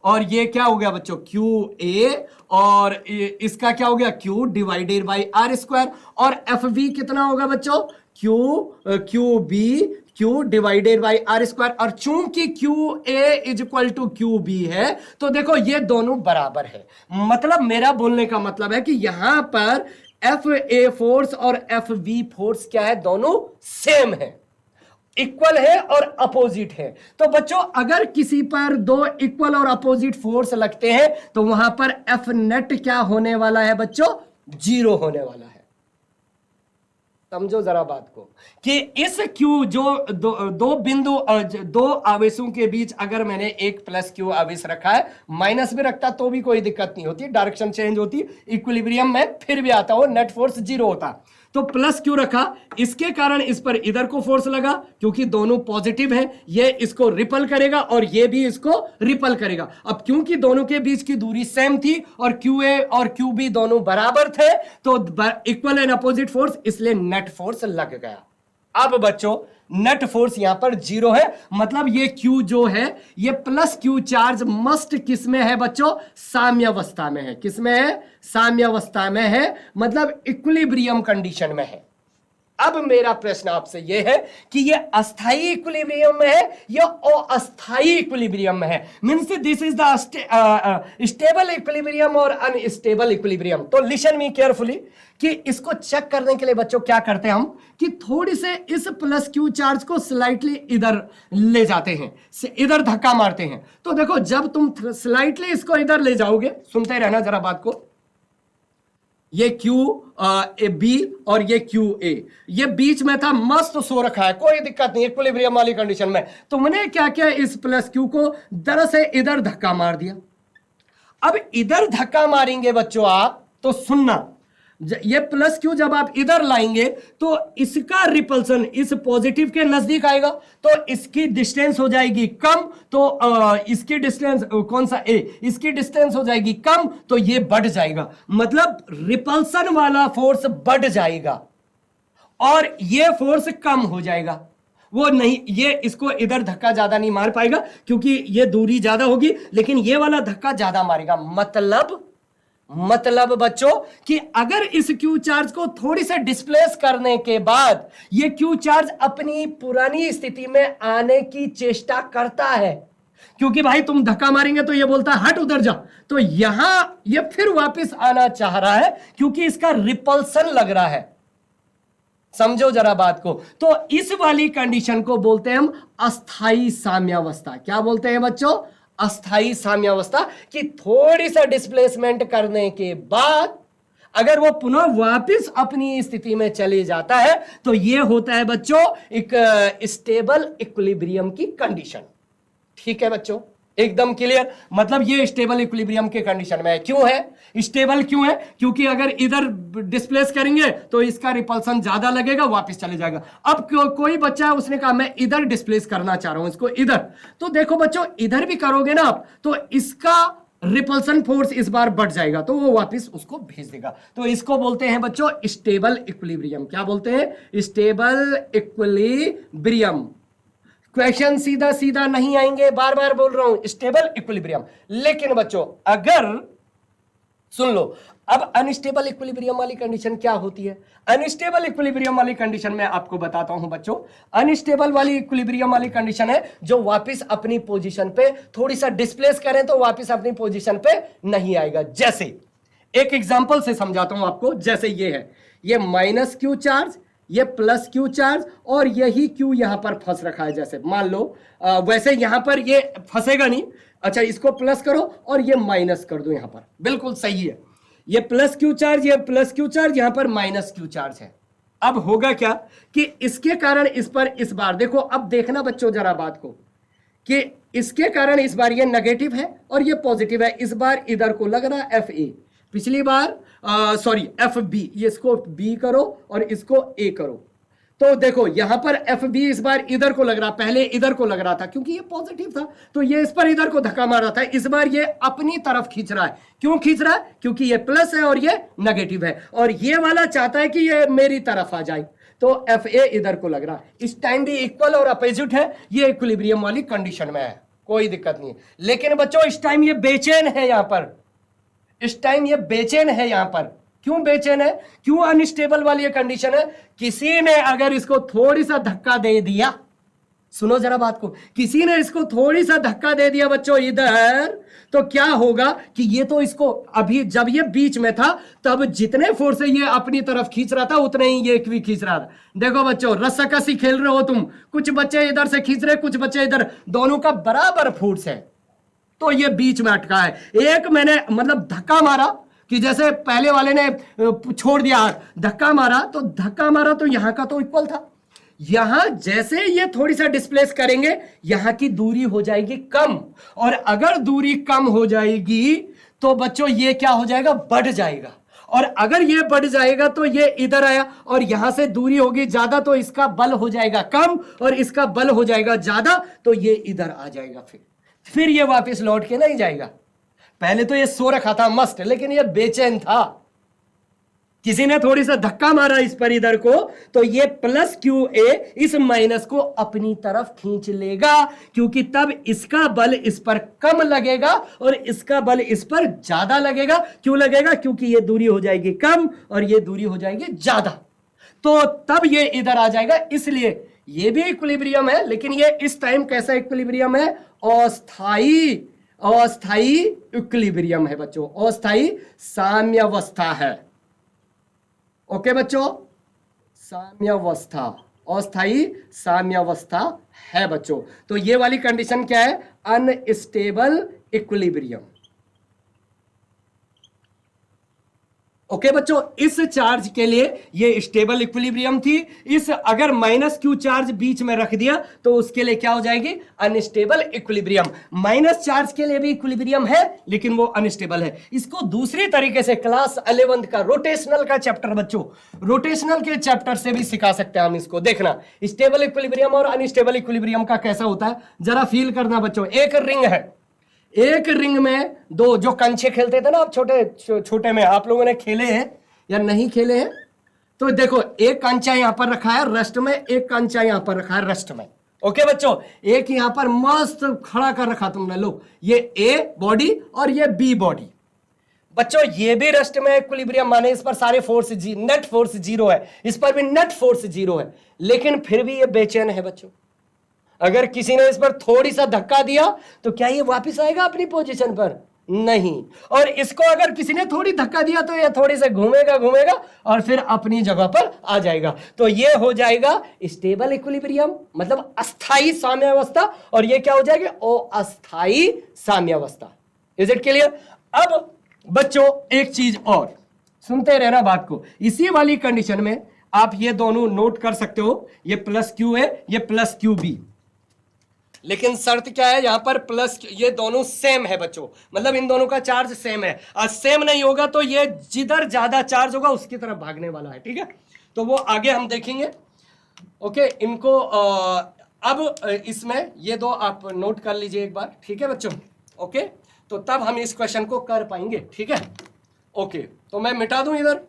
और ये क्या हो गया बच्चों? Q ए, और इसका क्या हो गया? Q divided by R square. और एफ बी कितना होगा बच्चों? Q B, Q divided by R square. और चूंकि Q A is equal to Q B है, तो देखो ये दोनों बराबर है। मतलब मेरा बोलने का मतलब है कि यहां पर एफ ए फोर्स और एफ बी फोर्स क्या है? दोनों सेम है, इक्वल है और अपोजिट है। तो बच्चों अगर किसी पर दो इक्वल और अपोजिट फोर्स लगते हैं तो वहां पर एफ नेट क्या होने वाला है बच्चों? 0 होने वाला है। समझो जरा बात को कि इस क्यू जो दो आवेशों के बीच अगर मैंने एक प्लस क्यू आवेश रखा है, माइनस भी रखता तो भी कोई दिक्कत नहीं होती, डायरेक्शन चेंज होती, इक्विलिब्रियम में फिर भी आता हो, नेट फोर्स 0 होता। तो प्लस क्यू रखा, इसके कारण इस पर इधर को फोर्स लगा, क्योंकि दोनों पॉजिटिव हैं, ये इसको रिपल करेगा और ये भी इसको रिपल करेगा। अब क्योंकि दोनों के बीच की दूरी सेम थी और क्यू ए और क्यू बी दोनों बराबर थे, तो इक्वल एंड अपोजिट फोर्स, इसलिए नेट फोर्स लग गया। अब बच्चों नेट फोर्स यहां पर 0 है, मतलब ये Q जो है ये प्लस Q चार्ज मस्ट किस में है बच्चों? साम्यावस्था में है। किस में है? साम्यावस्था में है, मतलब इक्विलिब्रियम कंडीशन में है। अब मेरा प्रश्न आपसे यह है कि ये अस्थाई इक्विलिब्रियम में है या अस्थाई इक्विलिब्रियम में है? Means this is the stable equilibrium और अनस्टेबल इक्विलिब्रियम। तो लिसन मी केयरफुली कि इसको चेक करने के लिए बच्चों क्या करते हैं हम कि थोड़ी से इस प्लस क्यू चार्ज को स्लाइटली इधर ले जाते हैं, इधर धक्का मारते हैं। तो देखो जब तुम स्लाइटली इसको इधर ले जाओगे, सुनते रहना जरा बात को, ये क्यू बी और ये क्यू ए, ये बीच में था, मस्त सो रखा है, कोई दिक्कत नहीं, इक्विलिब्रियम वाली कंडीशन में। तुमने क्या किया? इस प्लस क्यू को दरअसल इधर धक्का मार दिया। अब इधर धक्का मारेंगे बच्चों आप, तो सुनना, ये प्लस क्यू जब आप इधर लाएंगे तो इसका रिपल्सन इस पॉजिटिव के नजदीक आएगा, तो इसकी डिस्टेंस हो जाएगी कम, तो इसकी डिस्टेंस कौन सा? ए, इसकी डिस्टेंस हो जाएगी कम, तो ये बढ़ जाएगा, मतलब रिपल्सन वाला फोर्स बढ़ जाएगा और ये फोर्स कम हो जाएगा। वो नहीं, ये इसको इधर धक्का ज्यादा नहीं मार पाएगा क्योंकि ये दूरी ज्यादा होगी, लेकिन ये वाला धक्का ज्यादा मारेगा। मतलब मतलब बच्चों कि अगर इस क्यू चार्ज को थोड़ी सा डिस्प्लेस करने के बाद ये क्यू चार्ज अपनी पुरानी स्थिति में आने की चेष्टा करता है, क्योंकि भाई तुम धक्का मारेंगे तो ये बोलता है हट उधर जा, तो यहां ये फिर वापस आना चाह रहा है क्योंकि इसका रिपल्सन लग रहा है। समझो जरा बात को। तो इस वाली कंडीशन को बोलते हैं हम अस्थाई साम्यावस्था। क्या बोलते हैं बच्चों? अस्थाई साम्यावस्था, कि थोड़ी सा डिस्प्लेसमेंट करने के बाद अगर वो पुनः वापस अपनी स्थिति में चले जाता है तो ये होता है बच्चों एक स्टेबल इक्विलिब्रियम की कंडीशन। ठीक है बच्चों, एकदम क्लियर। मतलब ये स्टेबल इक्विलिब्रियम के कंडीशन में है। क्यों है स्टेबल? क्यों है? क्योंकि अगर इधर डिस्प्लेस करेंगे तो इसका रिपल्सन ज्यादा लगेगा, वापस चले जाएगा। अब कोई बच्चा है उसने कहा मैं इधर डिस्प्लेस करना चाह रहा हूं इसको इधर, तो देखो बच्चों इधर भी करोगे ना आप तो इसका रिपल्सन फोर्स इस बार बढ़ जाएगा तो वो वापस उसको भेज देगा। तो इसको बोलते हैं बच्चों स्टेबल इक्विलिब्रियम। क्या बोलते हैं? Stable equilibrium. क्वेश्चन सीधा सीधा नहीं आएंगे, बार बार बोल रहा हूं स्टेबल इक्विलिब्रियम। लेकिन बच्चों अगर सुन लो, अब अनस्टेबल इक्विलिब्रियम वाली कंडीशन क्या होती है? अनस्टेबल इक्विलिब्रियम वाली कंडीशन में आपको बताता हूं बच्चों। अनस्टेबल वाली इक्विलिब्रियम वाली कंडीशन है जो वापस अपनी पोजीशन पे थोड़ी सा डिस्प्लेस करें तो वापस अपनी पोजीशन पे नहीं आएगा। जैसे एक एग्जांपल से समझाता हूं आपको। जैसे ये है, ये माइनस क्यू चार्ज, ये प्लस क्यू चार्ज और यही क्यू यहां पर फंस रखा है। जैसे मान लो वैसे यहां पर ये फंसेगा नहीं। अच्छा इसको प्लस करो और ये माइनस कर दो यहां पर, बिल्कुल सही है। ये प्लस क्यू चार्ज, ये प्लस क्यू चार्ज, यहां पर माइनस क्यू चार्ज है। अब होगा क्या कि इसके कारण इस पर इस बार देखो, अब देखना बच्चों जरा बात को, कि इसके कारण इस बार ये नेगेटिव है और ये पॉजिटिव है। इस बार इधर को लग रहा है एफ ए, पिछली बार सॉरी एफ बी, ये इसको बी करो और इसको ए करो। तो देखो यहां पर एफ बी इस बार इधर को लग रहा, पहले इधर को लग रहा था क्योंकि ये पॉजिटिव था तो ये इस पर इधर को धक्का मार रहा था। इस बार ये अपनी तरफ खींच रहा है। क्यों खींच रहा है? क्योंकि ये प्लस है और ये नेगेटिव है और ये वाला चाहता है कि ये मेरी तरफ आ जाए, तो एफ ए इधर को लग रहा है। इस टाइम भी इक्वल और अपोजिट है, ये इक्विलिब्रियम वाली कंडीशन में है, कोई दिक्कत नहीं है। लेकिन बच्चों इस टाइम ये बेचैन है, यहां पर इस टाइम ये बेचैन है। यहां पर क्यों बेचैन है? क्यों अनस्टेबल वाली ये कंडीशन है? किसी ने अगर इसको थोड़ी सा धक्का दे दिया, सुनो जरा बात को, किसी ने इसको थोड़ी सा धक्का दे दिया बच्चों इधर, तो क्या होगा कि ये तो इसको अभी जब ये बीच में था तब जितने फोर्स से ये अपनी तरफ खींच रहा था उतने ही ये भी खींच रहा था। देखो बच्चों रस्साकसी खेल रहे हो तुम, कुछ बच्चे इधर से खींच रहे, कुछ बच्चे इधर, दोनों का बराबर फोर्स है तो ये बीच में अटका है। एक मैंने मतलब धक्का मारा कि जैसे पहले वाले ने छोड़ दिया, धक्का मारा तो यहां का तो इक्वल था। यहां जैसे ये थोड़ी सा डिस्प्लेस करेंगे यहां की दूरी हो जाएगी कम, और अगर दूरी कम हो जाएगी तो बच्चों ये क्या हो जाएगा? बढ़ जाएगा। और अगर ये बढ़ जाएगा तो ये इधर आया और यहां से दूरी होगी ज्यादा तो इसका बल हो जाएगा कम और इसका बल हो जाएगा ज्यादा तो ये इधर आ जाएगा। फिर ये वापस लौट के नहीं जाएगा। पहले तो ये सो रखा था मस्त, लेकिन ये बेचैन था। किसी ने थोड़ी सा धक्का मारा इस पर इधर को तो ये प्लस क्यू ए इस माइनस को अपनी तरफ खींच लेगा, क्योंकि तब इसका बल इस पर कम लगेगा और इसका बल इस पर ज्यादा लगेगा। क्यों लगेगा? क्योंकि ये दूरी हो जाएगी कम और ये दूरी हो जाएगी ज्यादा, तो तब ये इधर आ जाएगा। इसलिए ये भी इक्विलिब्रियम है, लेकिन ये इस टाइम कैसा इक्विलिब्रियम है? अस्थाई इक्विलिब्रियम है बच्चों, अस्थाई साम्यावस्था है। ओके बच्चों, साम्यावस्था, अस्थाई साम्यावस्था है बच्चों। तो ये वाली कंडीशन क्या है? Unstable equilibrium. ओके बच्चों, इस चार्ज के लिए ये स्टेबल इक्विलिब्रियम थी। इस अगर माइनस क्यू चार्ज बीच में रख दिया तो उसके लिए क्या हो जाएगी? Unstable equilibrium. माइनस चार्ज के लिए भी इक्विलिब्रियम है लेकिन वो अनस्टेबल है। इसको दूसरी तरीके से क्लास 11 का रोटेशनल का चैप्टर बच्चों, रोटेशनल के चैप्टर से भी सिखा सकते हैं हम इसको। देखना स्टेबल इक्विलिब्रियम और अनस्टेबल इक्विलिब्रियम का कैसा होता है, जरा फील करना बच्चों। एक रिंग है, एक रिंग में दो, जो कंचे खेलते थे ना आप छोटे छोटे में, आप लोगों ने खेले हैं या नहीं खेले हैं? तो देखो एक कंचा यहां पर रखा है रेस्ट में, एक कंचा यहां पर रखा है रेस्ट में। ओके बच्चों, एक यहां पर मस्त खड़ा कर रखा तुमने, लो ये ए बॉडी और ये बी बॉडी। बच्चों ये भी रेस्ट में इक्विलिब्रियम माने इस पर सारे फोर्स नेट फोर्स जीरो है, इस पर भी नेट फोर्स जीरो है, लेकिन फिर भी ये बेचैन है बच्चों। अगर किसी ने इस पर थोड़ी सा धक्का दिया तो क्या ये वापस आएगा अपनी पोजीशन पर? नहीं। और इसको अगर किसी ने थोड़ी धक्का दिया तो ये थोड़ी से घूमेगा घूमेगा और फिर अपनी जगह पर आ जाएगा। तो ये हो जाएगा स्टेबल इक्विलिब्रियम, मतलब अस्थाई साम्यावस्था, और ये क्या हो जाएगा? अस्थाई साम्यावस्था। Is it clear? अब बच्चों एक चीज और सुनते रहना बात को, इसी वाली कंडीशन में आप ये दोनों नोट कर सकते हो, ये प्लस क्यू है, ये प्लस क्यू बी, लेकिन शर्त क्या है? यहां पर प्लस, ये दोनों सेम है बच्चों, मतलब इन दोनों का चार्ज सेम है। और सेम नहीं होगा तो ये जिधर ज्यादा चार्ज होगा उसकी तरफ भागने वाला है, ठीक है? तो वो आगे हम देखेंगे। ओके, इनको अब इसमें ये दो आप नोट कर लीजिए एक बार, ठीक है बच्चों? ओके, तो तब हम इस क्वेश्चन को कर पाएंगे, ठीक है? ओके, तो मैं मिटा दूं इधर।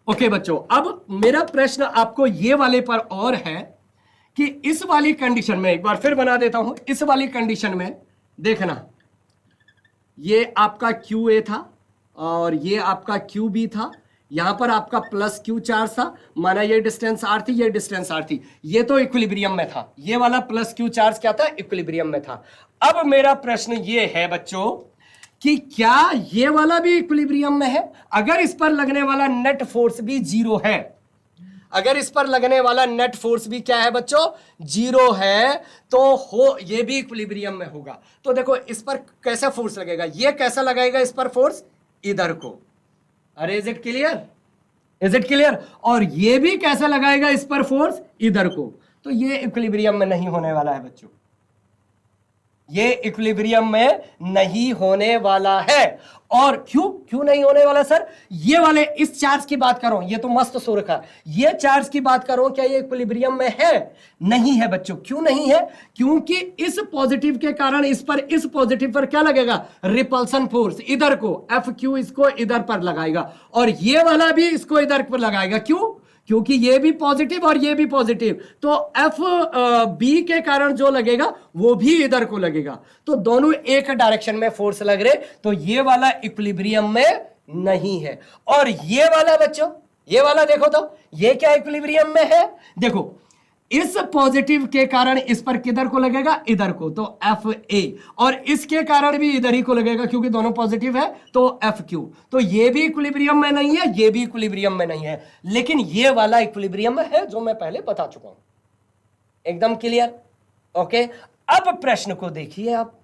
ओके बच्चों, अब मेरा प्रश्न आपको ये वाले पर और है कि इस वाली कंडीशन में, एक बार फिर बना देता हूं, इस वाली कंडीशन में देखना, ये आपका क्यू ए था और ये आपका क्यू बी था, यहां पर आपका प्लस क्यू चार्ज था, माना ये डिस्टेंस आर थी, ये डिस्टेंस आर थी, ये तो इक्विलिब्रियम में था, ये वाला प्लस क्यू चार्ज क्या था? इक्विलिब्रियम में था। अब मेरा प्रश्न ये है बच्चों कि क्या ये वाला भी इक्विलिब्रियम में है? अगर इस पर लगने वाला नेट फोर्स भी जीरो है, अगर इस पर लगने वाला नेट फोर्स भी क्या है बच्चों? जीरो है, तो ये भी इक्विलिब्रियम में होगा। तो देखो इस पर कैसा फोर्स लगेगा, ये कैसा लगाएगा इस पर फोर्स? इधर को। अरे is it clear? Is it clear? और ये भी कैसा लगाएगा इस पर फोर्स? इधर को। तो ये इक्विलिब्रियम में नहीं होने वाला है बच्चों, ये इक्विलिब्रियम में नहीं होने वाला है। और क्यों नहीं होने वाला सर? ये वाले इस चार्ज की बात करो, ये तो मस्त सो रखा, ये चार्ज की बात करो, क्या ये इक्विलिब्रियम में है? नहीं है बच्चों। क्यों नहीं है? क्योंकि इस पॉजिटिव के कारण इस पर, इस पॉजिटिव पर क्या लगेगा? रिपल्सन फोर्स, इधर को एफ क्यू इसको इधर पर लगाएगा, और ये वाला भी इसको इधर पर लगाएगा। क्यों? क्योंकि ये भी पॉजिटिव और ये भी पॉजिटिव, तो एफ बी के कारण जो लगेगा वो भी इधर को लगेगा, तो दोनों एक डायरेक्शन में फोर्स लग रहे, तो ये वाला इक्विलिब्रियम में नहीं है। और ये वाला बच्चों, ये वाला देखो तो ये क्या इक्विलिब्रियम में है? देखो इस पॉजिटिव के कारण इस पर किधर को लगेगा? इधर को, तो एफ ए, और इसके कारण भी इधर ही को लगेगा क्योंकि दोनों पॉजिटिव है, तो एफ क्यू। तो ये भी इक्विलिब्रियम में नहीं है, ये भी इक्विलिब्रियम में नहीं है, लेकिन ये वाला इक्विलिब्रियम में है जो मैं पहले बता चुका हूं। एकदम क्लियर? ओके, अब प्रश्न को देखिए आप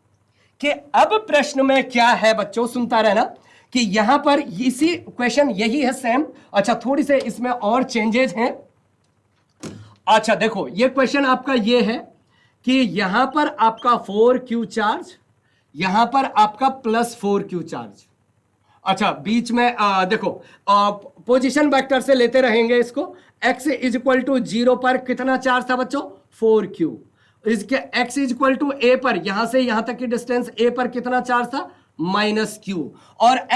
कि अब प्रश्न में क्या है बच्चों, सुनता रहना कि यहां पर इसी क्वेश्चन यही है सेम। अच्छा, थोड़ी से इसमें और चेंजेस हैं। अच्छा देखो, ये क्वेश्चन आपका ये है कि यहां पर आपका 4q चार्ज, यहां पर आपका प्लस 4q चार्ज। अच्छा, बीच में देखो पोजीशन वेक्टर से लेते रहेंगे इसको। x इज इक्वल टू 0 पर कितना चार्ज था बच्चों? 4q। इसके x is equal to a पर, यहां से यहां तक की डिस्टेंस a पर कितना चार्ज था? -q। और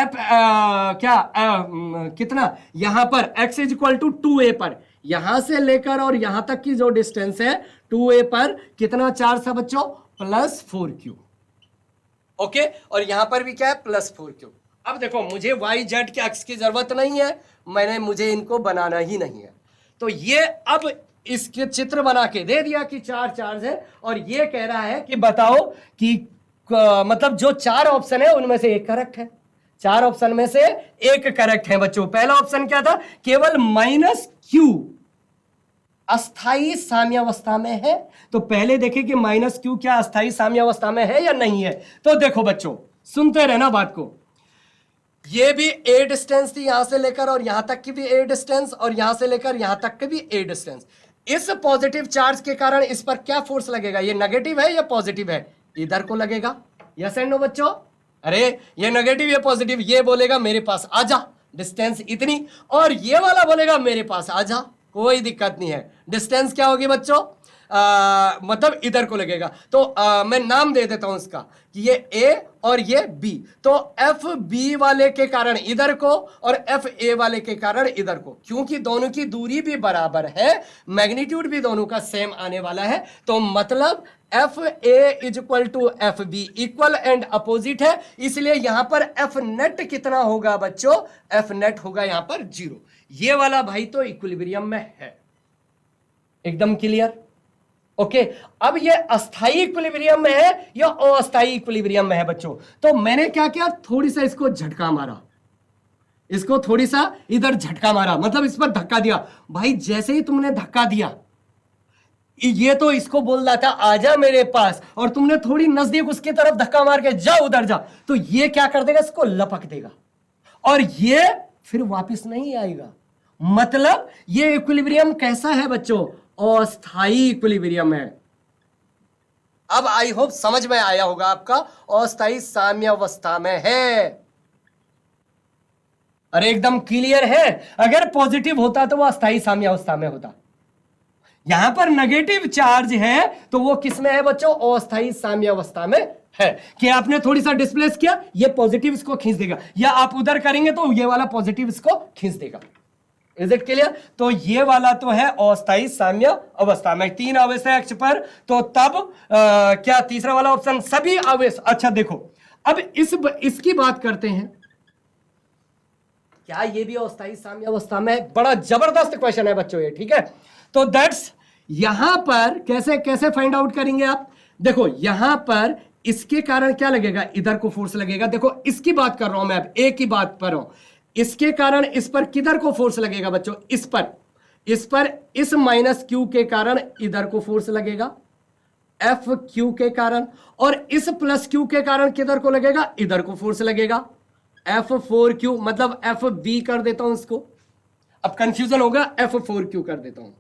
कितना यहां पर x is equal to 2a पर, यहां से लेकर और यहां तक की जो डिस्टेंस है 2a पर कितना चार्ज था बच्चों? +4q। ओके, और यहां पर भी क्या है? +4q। अब देखो, मुझे y z के अक्ष की जरूरत नहीं है, मुझे इनको बनाना ही नहीं है, तो ये अब इसके चित्र बना के दे दिया कि 4 चार्ज है, और ये कह रहा है कि बताओ कि मतलब जो 4 ऑप्शन है उनमें से एक करेक्ट है। 4 ऑप्शन में से एक करेक्ट है बच्चों। पहला ऑप्शन क्या था? केवल -q अस्थाई साम्यावस्था में है। तो पहले देखें कि -q क्या अस्थाई साम्यावस्था में है या नहीं है। तो देखो बच्चों, सुनते रहना बात को, ये भी a डिस्टेंस थी, यहां से लेकर और यहां तक की भी a डिस्टेंस, और यहां से लेकर यहां तक की भी a डिस्टेंस। इस पॉजिटिव चार्ज के कारण इस पर क्या फोर्स लगेगा? ये नेगेटिव है या पॉजिटिव है? इधर को लगेगा। यस एंड नो बच्चों? अरे ये नेगेटिव, ये पॉजिटिव, ये बोलेगा मेरे पास आजा, डिस्टेंस इतनी, और ये वाला बोलेगा मेरे पास आजा, कोई दिक्कत नहीं है। डिस्टेंस क्या होगी बच्चों? मतलब इधर को लगेगा। तो मैं नाम दे देता हूं इसका कि ये ए और ये बी। तो एफ बी वाले के कारण इधर को और एफ ए वाले के कारण इधर को, क्योंकि दोनों की दूरी भी बराबर है, मैग्नीट्यूड भी दोनों का सेम आने वाला है, तो मतलब F A is equal to F B equal and opposite है। इसलिए यहां पर एफ नेट कितना होगा बच्चों? एफ नेट होगा यहां पर 0। ये वाला भाई तो इक्विलिब्रियम में है, एकदम क्लियर। ओके, अब ये अस्थाई इक्विलिब्रियम में है या अस्थाई इक्विलिब्रियम में है बच्चों? तो मैंने क्या किया, थोड़ी सा इसको झटका मारा, इसको थोड़ी सा इधर झटका मारा, मतलब इस पर धक्का दिया। भाई जैसे ही तुमने धक्का दिया, ये तो इसको बोल रहा था आजा मेरे पास, और तुमने थोड़ी नजदीक उसकी तरफ धक्का मार के जा उधर जा, तो ये क्या कर देगा, इसको लपक देगा और ये फिर वापस नहीं आएगा। मतलब ये इक्विलिब्रियम कैसा है बच्चों? अस्थाई इक्विलिब्रियम है। अब आई होप समझ में आया होगा आपका, अस्थाई साम्यावस्था में है। अरे एकदम क्लियर है। अगर पॉजिटिव होता तो वो अस्थाई साम्यावस्था में होता। यहां पर नेगेटिव चार्ज है तो वो किस में है बच्चों? अस्थाई साम्यावस्था में है। कि आपने थोड़ी सा डिस्प्लेस किया, ये पॉजिटिव इसको खींच देगा, या आप उधर करेंगे तो ये वाला पॉजिटिव इसको खींच देगा। Is it clear? तो ये वाला तो है अस्थाई साम्य अवस्था में, 3 आवेश है अक्ष पर, तो तब क्या तीसरा वाला ऑप्शन सभी आवेश। अच्छा देखो, अब इसकी बात करते हैं, क्या ये भी अस्थाई साम्य अवस्था में? बड़ा जबरदस्त क्वेश्चन है बच्चों ये, ठीक है। तो दैट्स यहां पर कैसे फाइंड आउट करेंगे आप? देखो यहां पर इसके कारण क्या लगेगा, इधर को फोर्स लगेगा। देखो इसकी बात कर रहा हूं मैं, अब एक ही बात पर हूं। इसके कारण इस पर किधर को फोर्स लगेगा बच्चों? इस पर इस माइनस क्यू के कारण इधर को फोर्स लगेगा, एफ क्यू के कारण, और इस प्लस क्यू के कारण किधर को लगेगा? इधर को फोर्स लगेगा, एफ 4 क्यू, मतलब एफ बी कर देता हूं इसको। अब कंफ्यूजन होगा, एफ 4 क्यू कर देता हूं,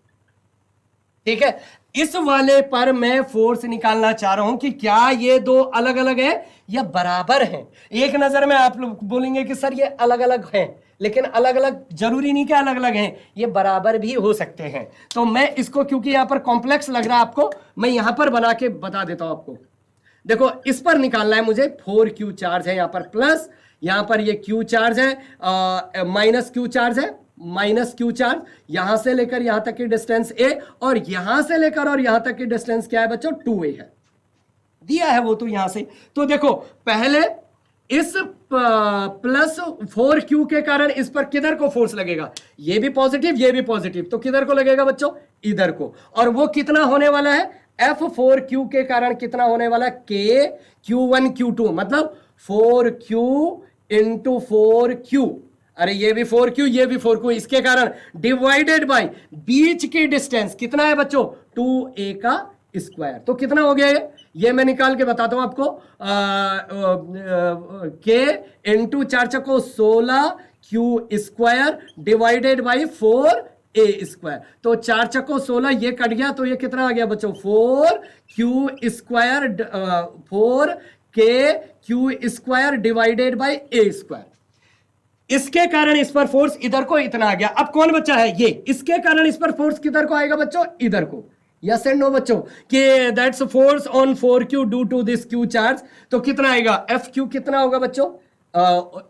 ठीक है। इस वाले पर मैं फोर्स निकालना चाह रहा हूं कि क्या ये दो अलग अलग है या बराबर हैं। एक नजर में आप लोग बोलेंगे कि सर ये अलग अलग हैं, लेकिन अलग अलग जरूरी नहीं कि अलग अलग हैं, ये बराबर भी हो सकते हैं। तो मैं इसको, क्योंकि यहां पर कॉम्प्लेक्स लग रहा है आपको, मैं यहां पर बना के बता देता हूं आपको। देखो इस पर निकालना है मुझे, 4 क्यू चार्ज है यहां पर, प्लस यहां पर ये क्यू चार्ज है, माइनस क्यू चार्ज है, माइनस क्यू चार्ज, यहां से लेकर यहां तक की डिस्टेंस ए, और यहां से लेकर और यहां तक की डिस्टेंस क्या है बच्चों? 2a है, दिया है वो तो यहां से। तो देखो पहले इस प्लस 4q के कारण इस पर किधर को फोर्स लगेगा? ये भी पॉजिटिव ये भी पॉजिटिव, तो किधर को लगेगा बच्चों? इधर को। और वो कितना होने वाला है? F4q के कारण कितना होने वाला है? K Q1 Q2, मतलब 4q इंटू 4q। अरे ये भी 4q ये भी 4q, इसके कारण डिवाइडेड बाय बीच की डिस्टेंस कितना है बच्चों? 2a का स्क्वायर। तो कितना हो गया ये मैं निकाल के बताता हूं आपको। के into 4 Chako 16 Q square divided by 4a square. तो 4 चको 16, ये कट गया, तो ये कितना आ गया बच्चों? 4q square 4k square divided by a square. इसके कारण इस पर फोर्स इधर को इतना आ गया। अब कौन बच्चा है? ये। इसके कारण इस पर फोर्स किधर को आएगा बच्चों? इधर को। यस एंड नो बच्चों, कि that's force on 4q due to this q charge. तो कितना आएगा? fq कितना होगा बच्चों?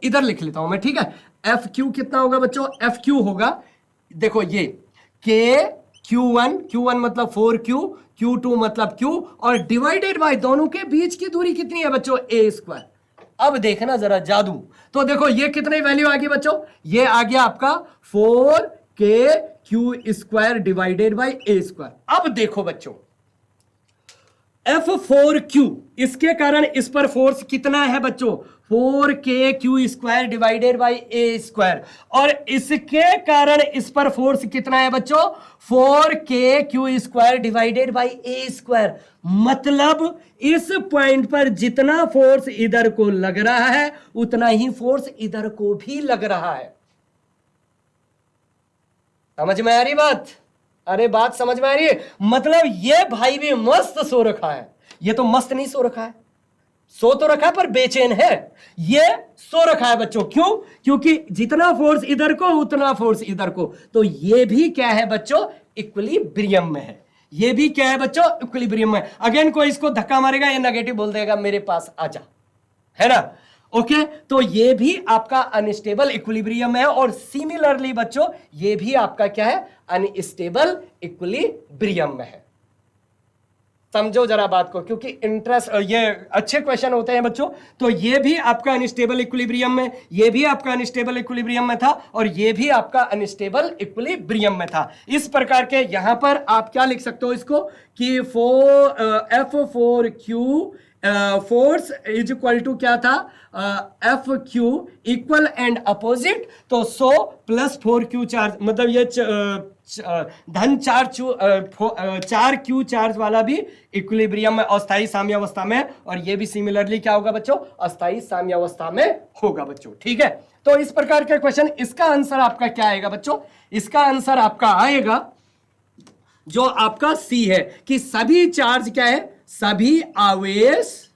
इधर लिख लेता हूं मैं, ठीक है। fq कितना होगा बच्चों? fq होगा, देखो ये k q1 मतलब 4q, q2 मतलब q, और डिवाइडेड बाय दोनों के बीच की दूरी कितनी है बच्चों? a square. अब देखना जरा जादू। तो देखो ये कितनी वैल्यू आ गई बच्चों? ये आ गया आपका 4k square divided by a square. अब देखो बच्चों, F4q, इसके कारण इस पर फोर्स कितना है बच्चों? 4k square divided by a square. और इसके कारण इस पर फोर्स कितना है बच्चों? 4k square divided by a square. मतलब इस पॉइंट पर जितना फोर्स इधर को लग रहा है उतना ही फोर्स इधर को भी लग रहा है। समझ में आ रही बात? अरे बात समझ में आ रही है? मतलब ये भाई भी मस्त सो रखा है, ये तो मस्त नहीं सो रखा है, सो तो रखा पर बेचैन है। ये सो रखा है बच्चों, क्यों? क्योंकि जितना फोर्स इधर को उतना फोर्स इधर को। तो ये भी क्या है बच्चों? इक्विलिब्रियम में है। ये भी क्या है बच्चों, इक्विलिब्रियम में। अगेन कोई इसको धक्का मारेगा, ये नेगेटिव बोल देगा मेरे पास आजा, है ना। ओके, तो ये भी आपका अनस्टेबल इक्विलिब्रियम है, और सिमिलरली बच्चों ये भी आपका क्या है, अनस्टेबल इक्विलिब्रियम में है। समझो जरा बात को, क्योंकि इंटरेस्ट, ये अच्छे क्वेश्चन होते हैं बच्चों। तो ये भी आपका अनस्टेबल इक्विलिब्रियम में, ये भी आपका अनस्टेबल इक्विलिब्रियम में था, और ये भी आपका अनस्टेबल इक्विलिब्रियम में था। इस प्रकार के यहां पर आप क्या लिख सकते हो इसको, कि F4Q force is equal to क्या था, FQ इक्वल एंड अपोजिट। तो 100 प्लस 4Q चार्ज, मतलब ये धन 4Q चार्ज वाला भी इक्विलिब्रियम में, अस्थायी साम्यावस्था में, और ये भी सिमिलरली क्या होगा बच्चों, अस्थायी साम्यावस्था में होगा बच्चों। ठीक है, तो इस प्रकार के क्वेश्चन, इसका आंसर आपका क्या आएगा बच्चों, इसका आंसर आपका आएगा जो आपका सी है, कि सभी चार्ज क्या है, सभी आवेश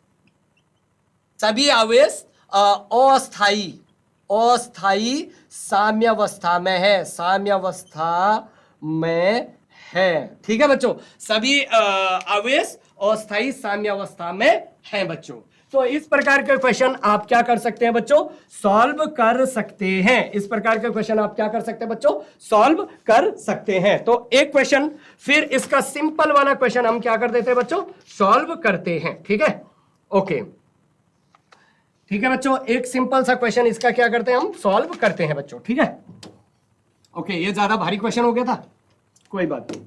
अस्थायी साम्यावस्था में है, साम्यावस्था में है। ठीक है बच्चों, सभी आवेश अस्थायी साम्यावस्था में है बच्चों। तो इस प्रकार के क्वेश्चन आप क्या कर सकते हैं बच्चों, सॉल्व कर सकते हैं। इस प्रकार के क्वेश्चन आप क्या कर सकते हैं बच्चों, सॉल्व कर सकते हैं। तो एक क्वेश्चन, फिर इसका सिंपल वाला क्वेश्चन हम क्या कर देते हैं बच्चों, सॉल्व करते हैं। ठीक है, ओके, ठीक है बच्चों, एक सिंपल सा क्वेश्चन इसका क्या करते हैं, हम सॉल्व करते हैं बच्चों। ठीक है, ओके, ये ज्यादा भारी क्वेश्चन हो गया था, कोई बात नहीं।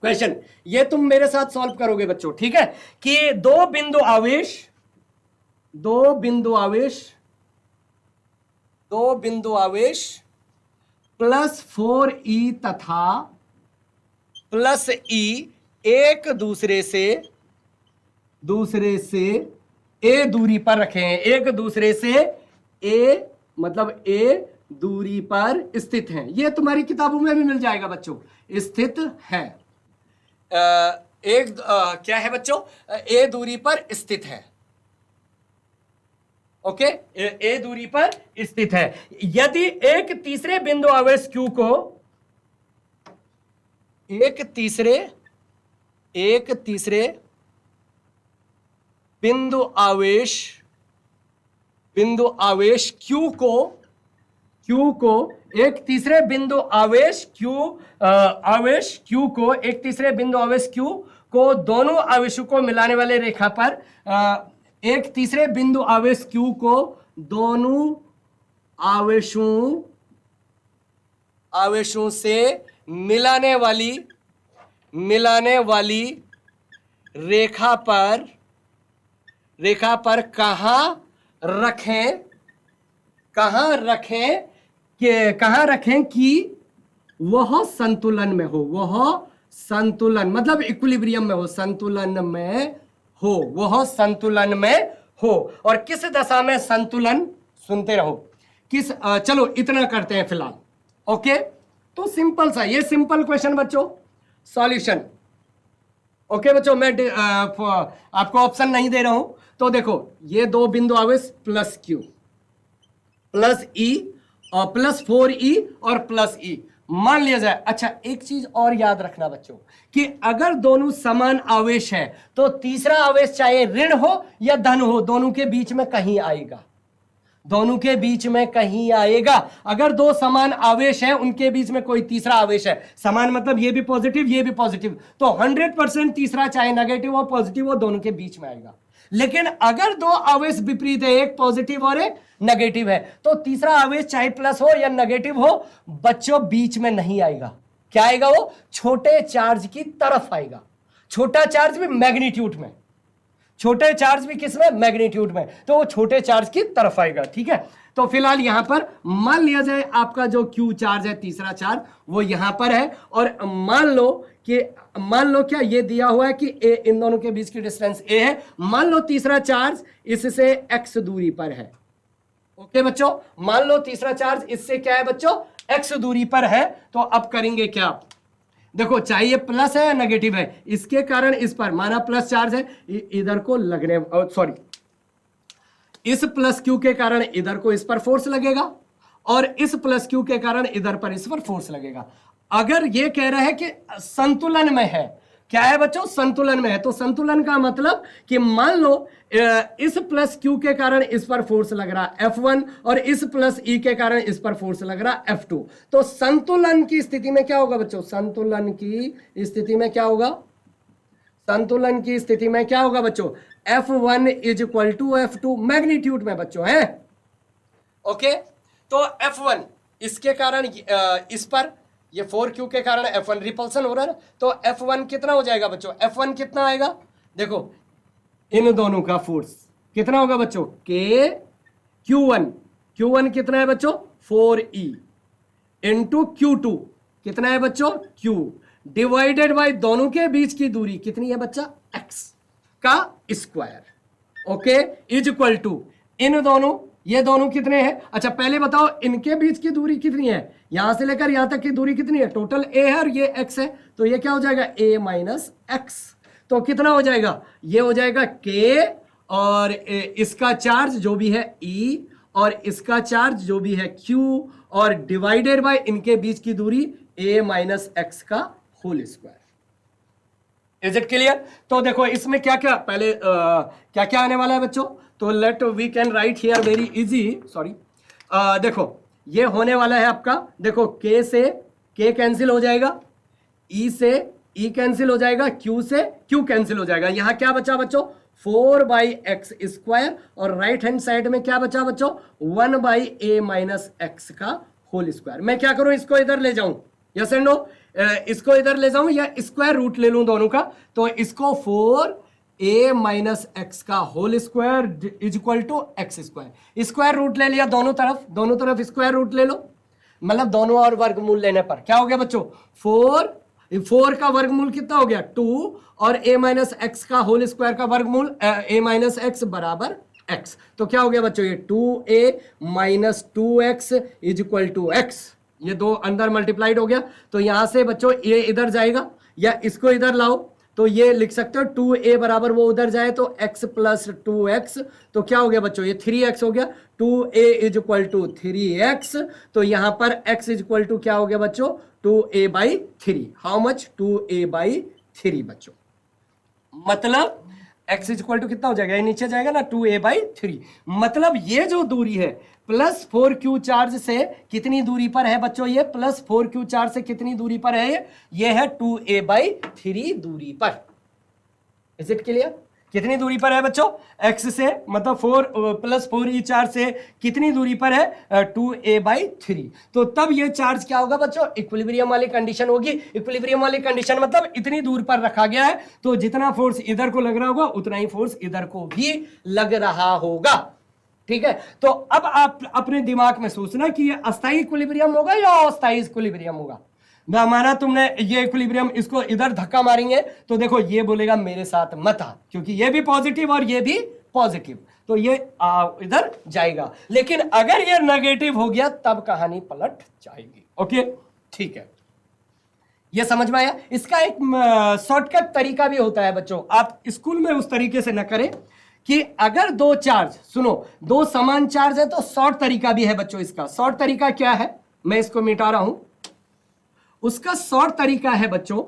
क्वेश्चन ये तुम मेरे साथ सॉल्व करोगे बच्चों। ठीक है, कि दो बिंदु आवेश प्लस 4E तथा प्लस E एक दूसरे से ए दूरी पर रखे हैं, एक दूसरे से ए मतलब ए दूरी पर स्थित हैं। ये तुम्हारी किताबों में भी मिल जाएगा बच्चों, स्थित है। क्या है बच्चों, ए दूरी पर स्थित है। ओके, ए दूरी पर स्थित है। यदि एक तीसरे बिंदु आवेश Q को एक तीसरे बिंदु आवेश Q को एक तीसरे बिंदु आवेश Q को दोनों आवेशों को मिलाने वाले रेखा पर, एक तीसरे बिंदु आवेश Q को दोनों आवेशों से मिलाने वाली रेखा पर कहाँ रखें कि वह संतुलन में हो, मतलब इक्विलिब्रियम में हो, वह संतुलन में हो। और किस दशा में संतुलन, सुनते रहो, किस चलो इतना करते हैं फिलहाल। ओके, तो सिंपल सा, ये सिंपल क्वेश्चन बच्चों, सॉल्यूशन। ओके बच्चों, मैं आपको ऑप्शन नहीं दे रहा हूं। तो देखो, ये दो बिंदु आवेश प्लस Q प्लस E और प्लस 4E और प्लस E मान लिया जाए। अच्छा, एक चीज और याद रखना बच्चों, कि अगर दोनों समान आवेश है तो तीसरा आवेश चाहे ऋण हो या धन हो, दोनों के बीच में कहीं आएगा। अगर दो समान आवेश हैं, उनके बीच में कोई तीसरा आवेश है, समान मतलब ये भी पॉजिटिव ये भी पॉजिटिव, तो 100% तीसरा चाहे नेगेटिव हो पॉजिटिव हो, दोनों के बीच में आएगा। लेकिन अगर दो आवेश विपरीत है, एक पॉजिटिव और एक नेगेटिव है, तो तीसरा आवेश चाहे प्लस हो या नेगेटिव हो बच्चों बीच में नहीं आएगा। क्या आएगा, वो छोटे चार्ज की तरफ आएगा। छोटा चार्ज भी मैग्नीट्यूड में, छोटे चार्ज भी किसमें, मैग्नीट्यूड में, तो वो छोटे चार्ज की तरफ आएगा। ठीक है, तो फिलहाल यहां पर मान लिया जाए आपका जो Q चार्ज है, तीसरा चार्ज, वो यहां पर है। और मान लो क्या ये दिया हुआ है कि A, इन दोनों के बीच की डिस्टेंस A है। मान लो तीसरा चार्ज इससे x दूरी पर है। ओके बच्चों, मान लो तीसरा चार्ज इससे क्या है बच्चों, x दूरी पर है। तो अब करेंगे क्या, देखो चाहे ये प्लस है या नेगेटिव है, इसके कारण इस पर माना प्लस चार्ज है, इधर को लगने, सॉरी, इस प्लस Q के कारण इधर को इस पर फोर्स लगेगा, और इस प्लस Q के कारण इधर पर इस पर फोर्स लगेगा। अगर ये कह रहा है कि संतुलन में है, क्या है बच्चों, संतुलन में है, तो संतुलन का मतलब कि मान लो इस प्लस क्यू के कारण इस पर फोर्स लग रहा है F1 और इस प्लस ई के कारण इस पर फोर्स लग रहा है F2, तो संतुलन की स्थिति में क्या होगा बच्चों, संतुलन की स्थिति में क्या होगा, संतुलन की स्थिति में क्या होगा बच्चों, F1 is equal to F2 magnitude में बच्चों है। ओके, तो F1 इसके कारण इस पर ये 4Q के कारण F1 रिपल्सन हो रहा है ना, तो F1 कितना हो जाएगा बच्चों, F1 कितना आएगा, देखो इन दोनों का फोर्स कितना होगा बच्चों, K Q1 कितना है बच्चों 4E इंटू Q2 कितना है बच्चों Q डिवाइडेड बाय दोनों के बीच की दूरी कितनी है बच्चा x का square. Okay, is equal to इन दोनों, ये दोनों कितने हैं, अच्छा पहले बताओ इनके बीच की दूरी कितनी है, यहां से लेकर यहां तक की दूरी कितनी है, टोटल a है और ये x है, तो ये क्या हो जाएगा a माइनस x, तो कितना हो जाएगा, ये हो जाएगा k और इसका चार्ज जो भी है E और इसका चार्ज जो भी है Q और डिवाइडेड बाय इनके बीच की दूरी a माइनस x का whole square. Is it clear? तो देखो इसमें क्या क्या पहले क्या क्या आने वाला है बच्चों, तो let we can write here very easy, sorry देखो ये होने वाला है आपका, देखो k से k कैंसिल हो जाएगा, E से E कैंसिल हो जाएगा, Q से Q कैंसिल हो जाएगा, यहां क्या बचा बच्चों 4/x स्क्वायर और राइट हैंड साइड में क्या बचा बच्चों 1/a माइनस x का होल स्क्वायर। मैं क्या करूं, इसको इधर ले जाऊं, यस एंड नो, इसको इधर ले जाऊं या स्क्वायर रूट ले लूं दोनों का, तो इसको 4a माइनस एक्स का whole square is equal to X square, square root ले लिया दोनों तरफ स्क्वायर रूट ले लो, मतलब दोनों और वर्गमूल लेने पर क्या हो गया बच्चों 4 का वर्गमूल कितना हो गया 2 और a माइनस एक्स का होल स्क्वायर का वर्गमूल a माइनस एक्स बराबर x, तो क्या हो गया बच्चों ये 2a minus 2x is equal to x, ये दो अंदर मल्टीप्लाइड हो गया, तो यहां से बच्चों ये इधर जाएगा या इसको इधर लाओ, तो ये लिख सकते हो 2a बराबर वो उधर जाए तो x प्लस 2x, तो क्या हो गया बच्चों ये 3x हो गया, 2a is equal to 3x, तो यहां पर x इज इक्वल टू क्या हो गया बच्चों 2a/3, हाउ मच 2a/3 बच्चों, मतलब x इज इक्वल टू कितना हो जाएगा, ये नीचे जाएगा ना 2a/3, मतलब ये जो दूरी है प्लस 4q चार्ज से कितनी दूरी पर है बच्चों, ये प्लस 4q चार्ज से कितनी दूरी पर है, ये है 2a/3 दूरी पर। Is it clear? कितनी दूरी पर है बच्चों x से, मतलब 4 प्लस 4e चार्ज से कितनी दूरी पर है 2a/3, तो तब ये चार्ज क्या होगा बच्चों इक्विलिब्रियम वाली कंडीशन होगी। इक्विलिब्रियम वाली कंडीशन मतलब इतनी दूर पर रखा गया है, तो जितना फोर्स इधर को लग रहा होगा उतना ही फोर्स इधर को भी लग रहा होगा, ठीक है। तो अब आप अपने दिमाग में सोचना कि ये अस्थायी इक्विलिब्रियम होगा या अस्थायी इक्विलिब्रियम होगा, ना माना तुमने ये इक्विलिब्रियम, इसको इधर धक्का मारेंगे तो देखो ये बोलेगा मेरे साथ मत आ, क्योंकि ये भी पॉजिटिव और ये भी पॉजिटिव, तो ये इधर जाएगा, लेकिन अगर ये नेगेटिव हो गया तब कहानी पलट जाएगी। ओके ठीक है, ये समझ में आया। इसका एक शॉर्टकट तरीका भी होता है बच्चों, आप स्कूल में उस तरीके से न करें कि अगर दो चार्ज, सुनो दो समान चार्ज है तो शॉर्ट तरीका भी है बच्चों। इसका शॉर्ट तरीका क्या है, मैं इसको मिटा रहा हूं, उसका शॉर्ट तरीका है बच्चों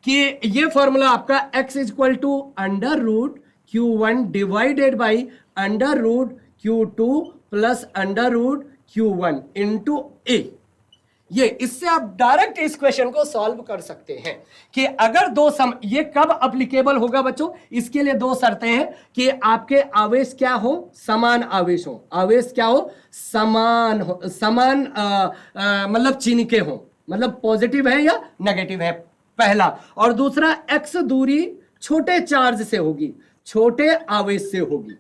कि ये फॉर्मूला आपका x is equal to under root q1 divided by under root q2 plus under root q1 into a, ये इससे आप डायरेक्ट इस क्वेश्चन को सॉल्व कर सकते हैं कि अगर दो ये कब अप्लीकेबल होगा बच्चों, इसके लिए दो शर्तें हैं कि आपके आवेश क्या हो, समान आवेश हो, आवेश क्या हो समान हो, समान मतलब चिन्ह के हो, मतलब पॉजिटिव है या नेगेटिव है पहला, और दूसरा x दूरी छोटे चार्ज से होगी, छोटे आवेश से होगी,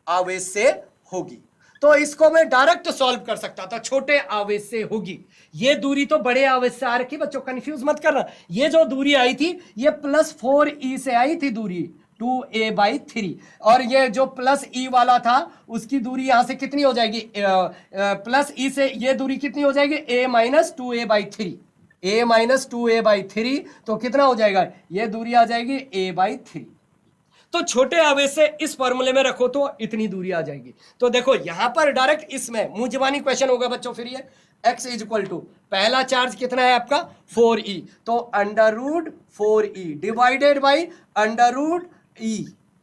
आवेश से होगी, तो इसको मैं डायरेक्ट सॉल्व कर सकता था, छोटे आवेश से होगी। ये दूरी तो बड़े आवेश से आ रखी बच्चों, कंफ्यूज मत करना, ये जो दूरी आई थी ये प्लस 4e से आई थी दूरी 2a/3, और ये जो प्लस e वाला था उसकी दूरी यहां से कितनी हो जाएगी, प्लस e से ये दूरी कितनी हो जाएगी a minus 2a/3, a minus 2a/3, तो कितना हो जाएगा, ये दूरी आ जाएगी a/3, तो छोटे आवेश से इस फॉर्मूले में रखो तो इतनी दूरी आ जाएगी। तो देखो यहां पर डायरेक्ट इसमें मुंह जबानी क्वेश्चन होगा बच्चों, फिर ये x इज इक्वल टू पहला चार्ज कितना है आपका 4e, तो under root 4e divided by under root e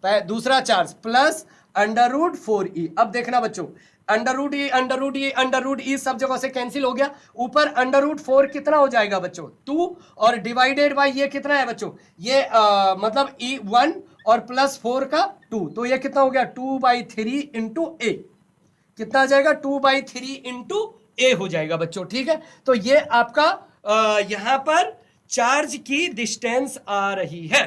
दूसरा charge plus under root 4e। अब देखना बच्चों, under root E under root E under root E सब जगह से कैंसिल हो गया, ऊपर अंडर रूट 4 कितना हो जाएगा बच्चों 2, और डिवाइडेड बाई ये कितना है बच्चों, ये मतलब ई 1 और प्लस 4 का 2, तो ये कितना हो गया 2/3 इंटू ए, कितना आ जाएगा 2/3 इंटू ए हो जाएगा बच्चों। ठीक है, तो ये आपका यहां पर चार्ज की डिस्टेंस आ रही है।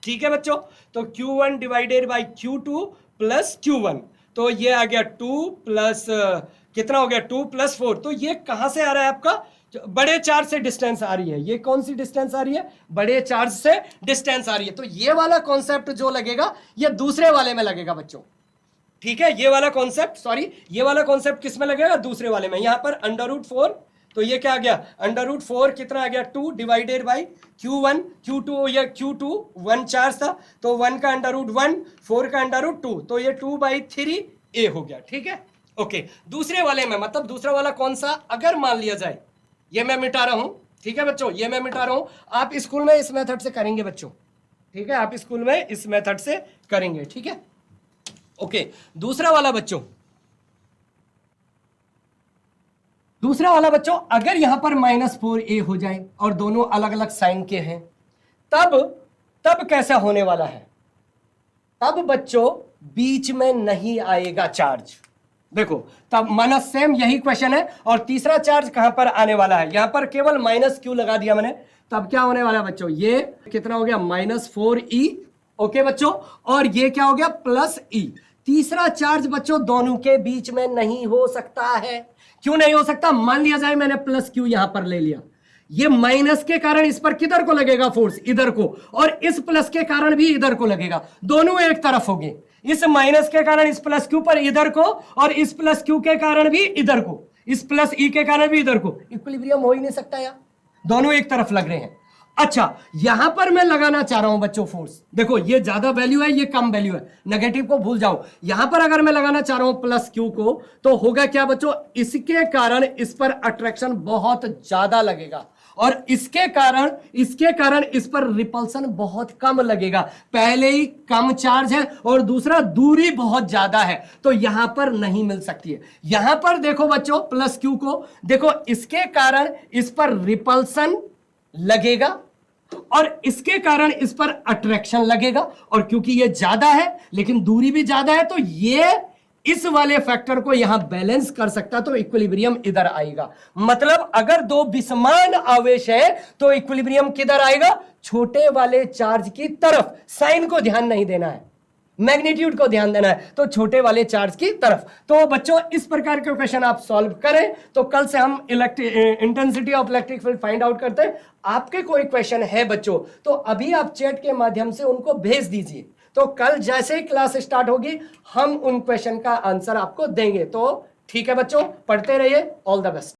ठीक है बच्चों, तो Q1 divided by Q2 plus Q1, तो ये आ गया 2 प्लस कितना हो गया 2 प्लस 4, तो ये कहां से आ रहा है आपका, बड़े चार्ज से डिस्टेंस आ रही है। ये कौन सी डिस्टेंस आ रही है, बड़े चार्ज से डिस्टेंस आ रही है। तो ये वाला कॉन्सेप्ट जो लगेगा ये दूसरे वाले में लगेगा बच्चों। ठीक है, ये वाला कॉन्सेप्ट, सॉरी ये वाला कॉन्सेप्ट किस में लगेगा, दूसरे वाले में। यहां पर अंडर रूट 4, तो ये क्या आ गया अंडर रूट 4 कितना आ गया 2 डिवाइडेड बाई Q1 Q2, ये Q2 1 चार्ज था, तो 1 का अंडर रूट 1 4 का अंडर रूट 2, तो ये 2/3 ए हो गया। ठीक है, ओके। दूसरे वाले में मतलब दूसरा वाला कौन सा, अगर मान लिया जाए, ये मैं मिटा रहा हूं। ठीक है बच्चों, ये मैं मिटा रहा हूं, आप स्कूल में इस मेथड से करेंगे बच्चों। ठीक है, आप स्कूल में इस मेथड से करेंगे। ठीक है, ओके। दूसरा वाला बच्चों, दूसरा वाला बच्चों, अगर यहां पर -4a हो जाए और दोनों अलग अलग साइन के हैं, तब कैसा होने वाला है, तब बच्चों बीच में नहीं आएगा चार्ज। देखो तब माइनस, सेम यही क्वेश्चन है, और तीसरा चार्ज कहां पर आने वाला है, यहां पर केवल -q लगा दिया मैंने, तब क्या होने वाला है बच्चों, ये कितना हो गया -4e। ओके बच्चों, और ये क्या हो गया +e। तीसरा चार्ज बच्चों दोनों के बीच में नहीं हो सकता है। क्यों नहीं हो सकता, मान लिया जाए मैंने +q यहां पर ले लिया, ये माइनस के कारण इस पर किधर को लगेगा फोर्स, इधर को, और इस प्लस के कारण भी इधर को लगेगा, दोनों एक तरफ होंगे। इस माइनस के कारण इस +q पर इधर को, और इस +q के कारण भी इधर को, इस +e के कारण भी इधर को। इक्विलिब्रियम हो ही नहीं सकता यार, दोनों एक तरफ लग रहे हैं। अच्छा, यहां पर मैं लगाना चाह रहा हूं बच्चों फोर्स, देखो ये ज्यादा वैल्यू है, ये कम वैल्यू है, नेगेटिव को भूल जाओ। यहां पर अगर मैं लगाना चाह रहा हूं +q को, तो होगा क्या बच्चों, इसके कारण इस पर अट्रैक्शन बहुत ज्यादा लगेगा, और इसके कारण इस पर रिपल्सन बहुत कम लगेगा। पहले ही कम चार्ज है और दूसरा दूरी बहुत ज्यादा है, तो यहां पर नहीं मिल सकती है। यहां पर देखो बच्चों +q को, देखो इसके कारण इस पर रिपल्सन लगेगा और इसके कारण इस पर अट्रैक्शन लगेगा, और क्योंकि ये ज्यादा है लेकिन दूरी भी ज्यादा है, तो ये इस वाले फैक्टर को यहां बैलेंस कर सकता, तो इक्विलिब्रियम इधर आएगा। मतलब अगर दो विसमान आवेश है तो इक्विलिब्रियम किधर आएगा, छोटे वाले चार्ज की तरफ। साइन को ध्यान नहीं देना है, मैग्नीट्यूड को ध्यान देना है, तो छोटे वाले चार्ज की तरफ। तो बच्चों इस प्रकार के क्वेश्चन आप सॉल्व करें, तो कल से हम intensity of electric field find out करते हैं। आपके कोई क्वेश्चन है बच्चों, तो अभी आप चैट के माध्यम से उनको भेज दीजिए, तो कल जैसे ही क्लास स्टार्ट होगी हम उन क्वेश्चन का आंसर आपको देंगे। तो ठीक है बच्चों, पढ़ते रहिए, ऑल द बेस्ट।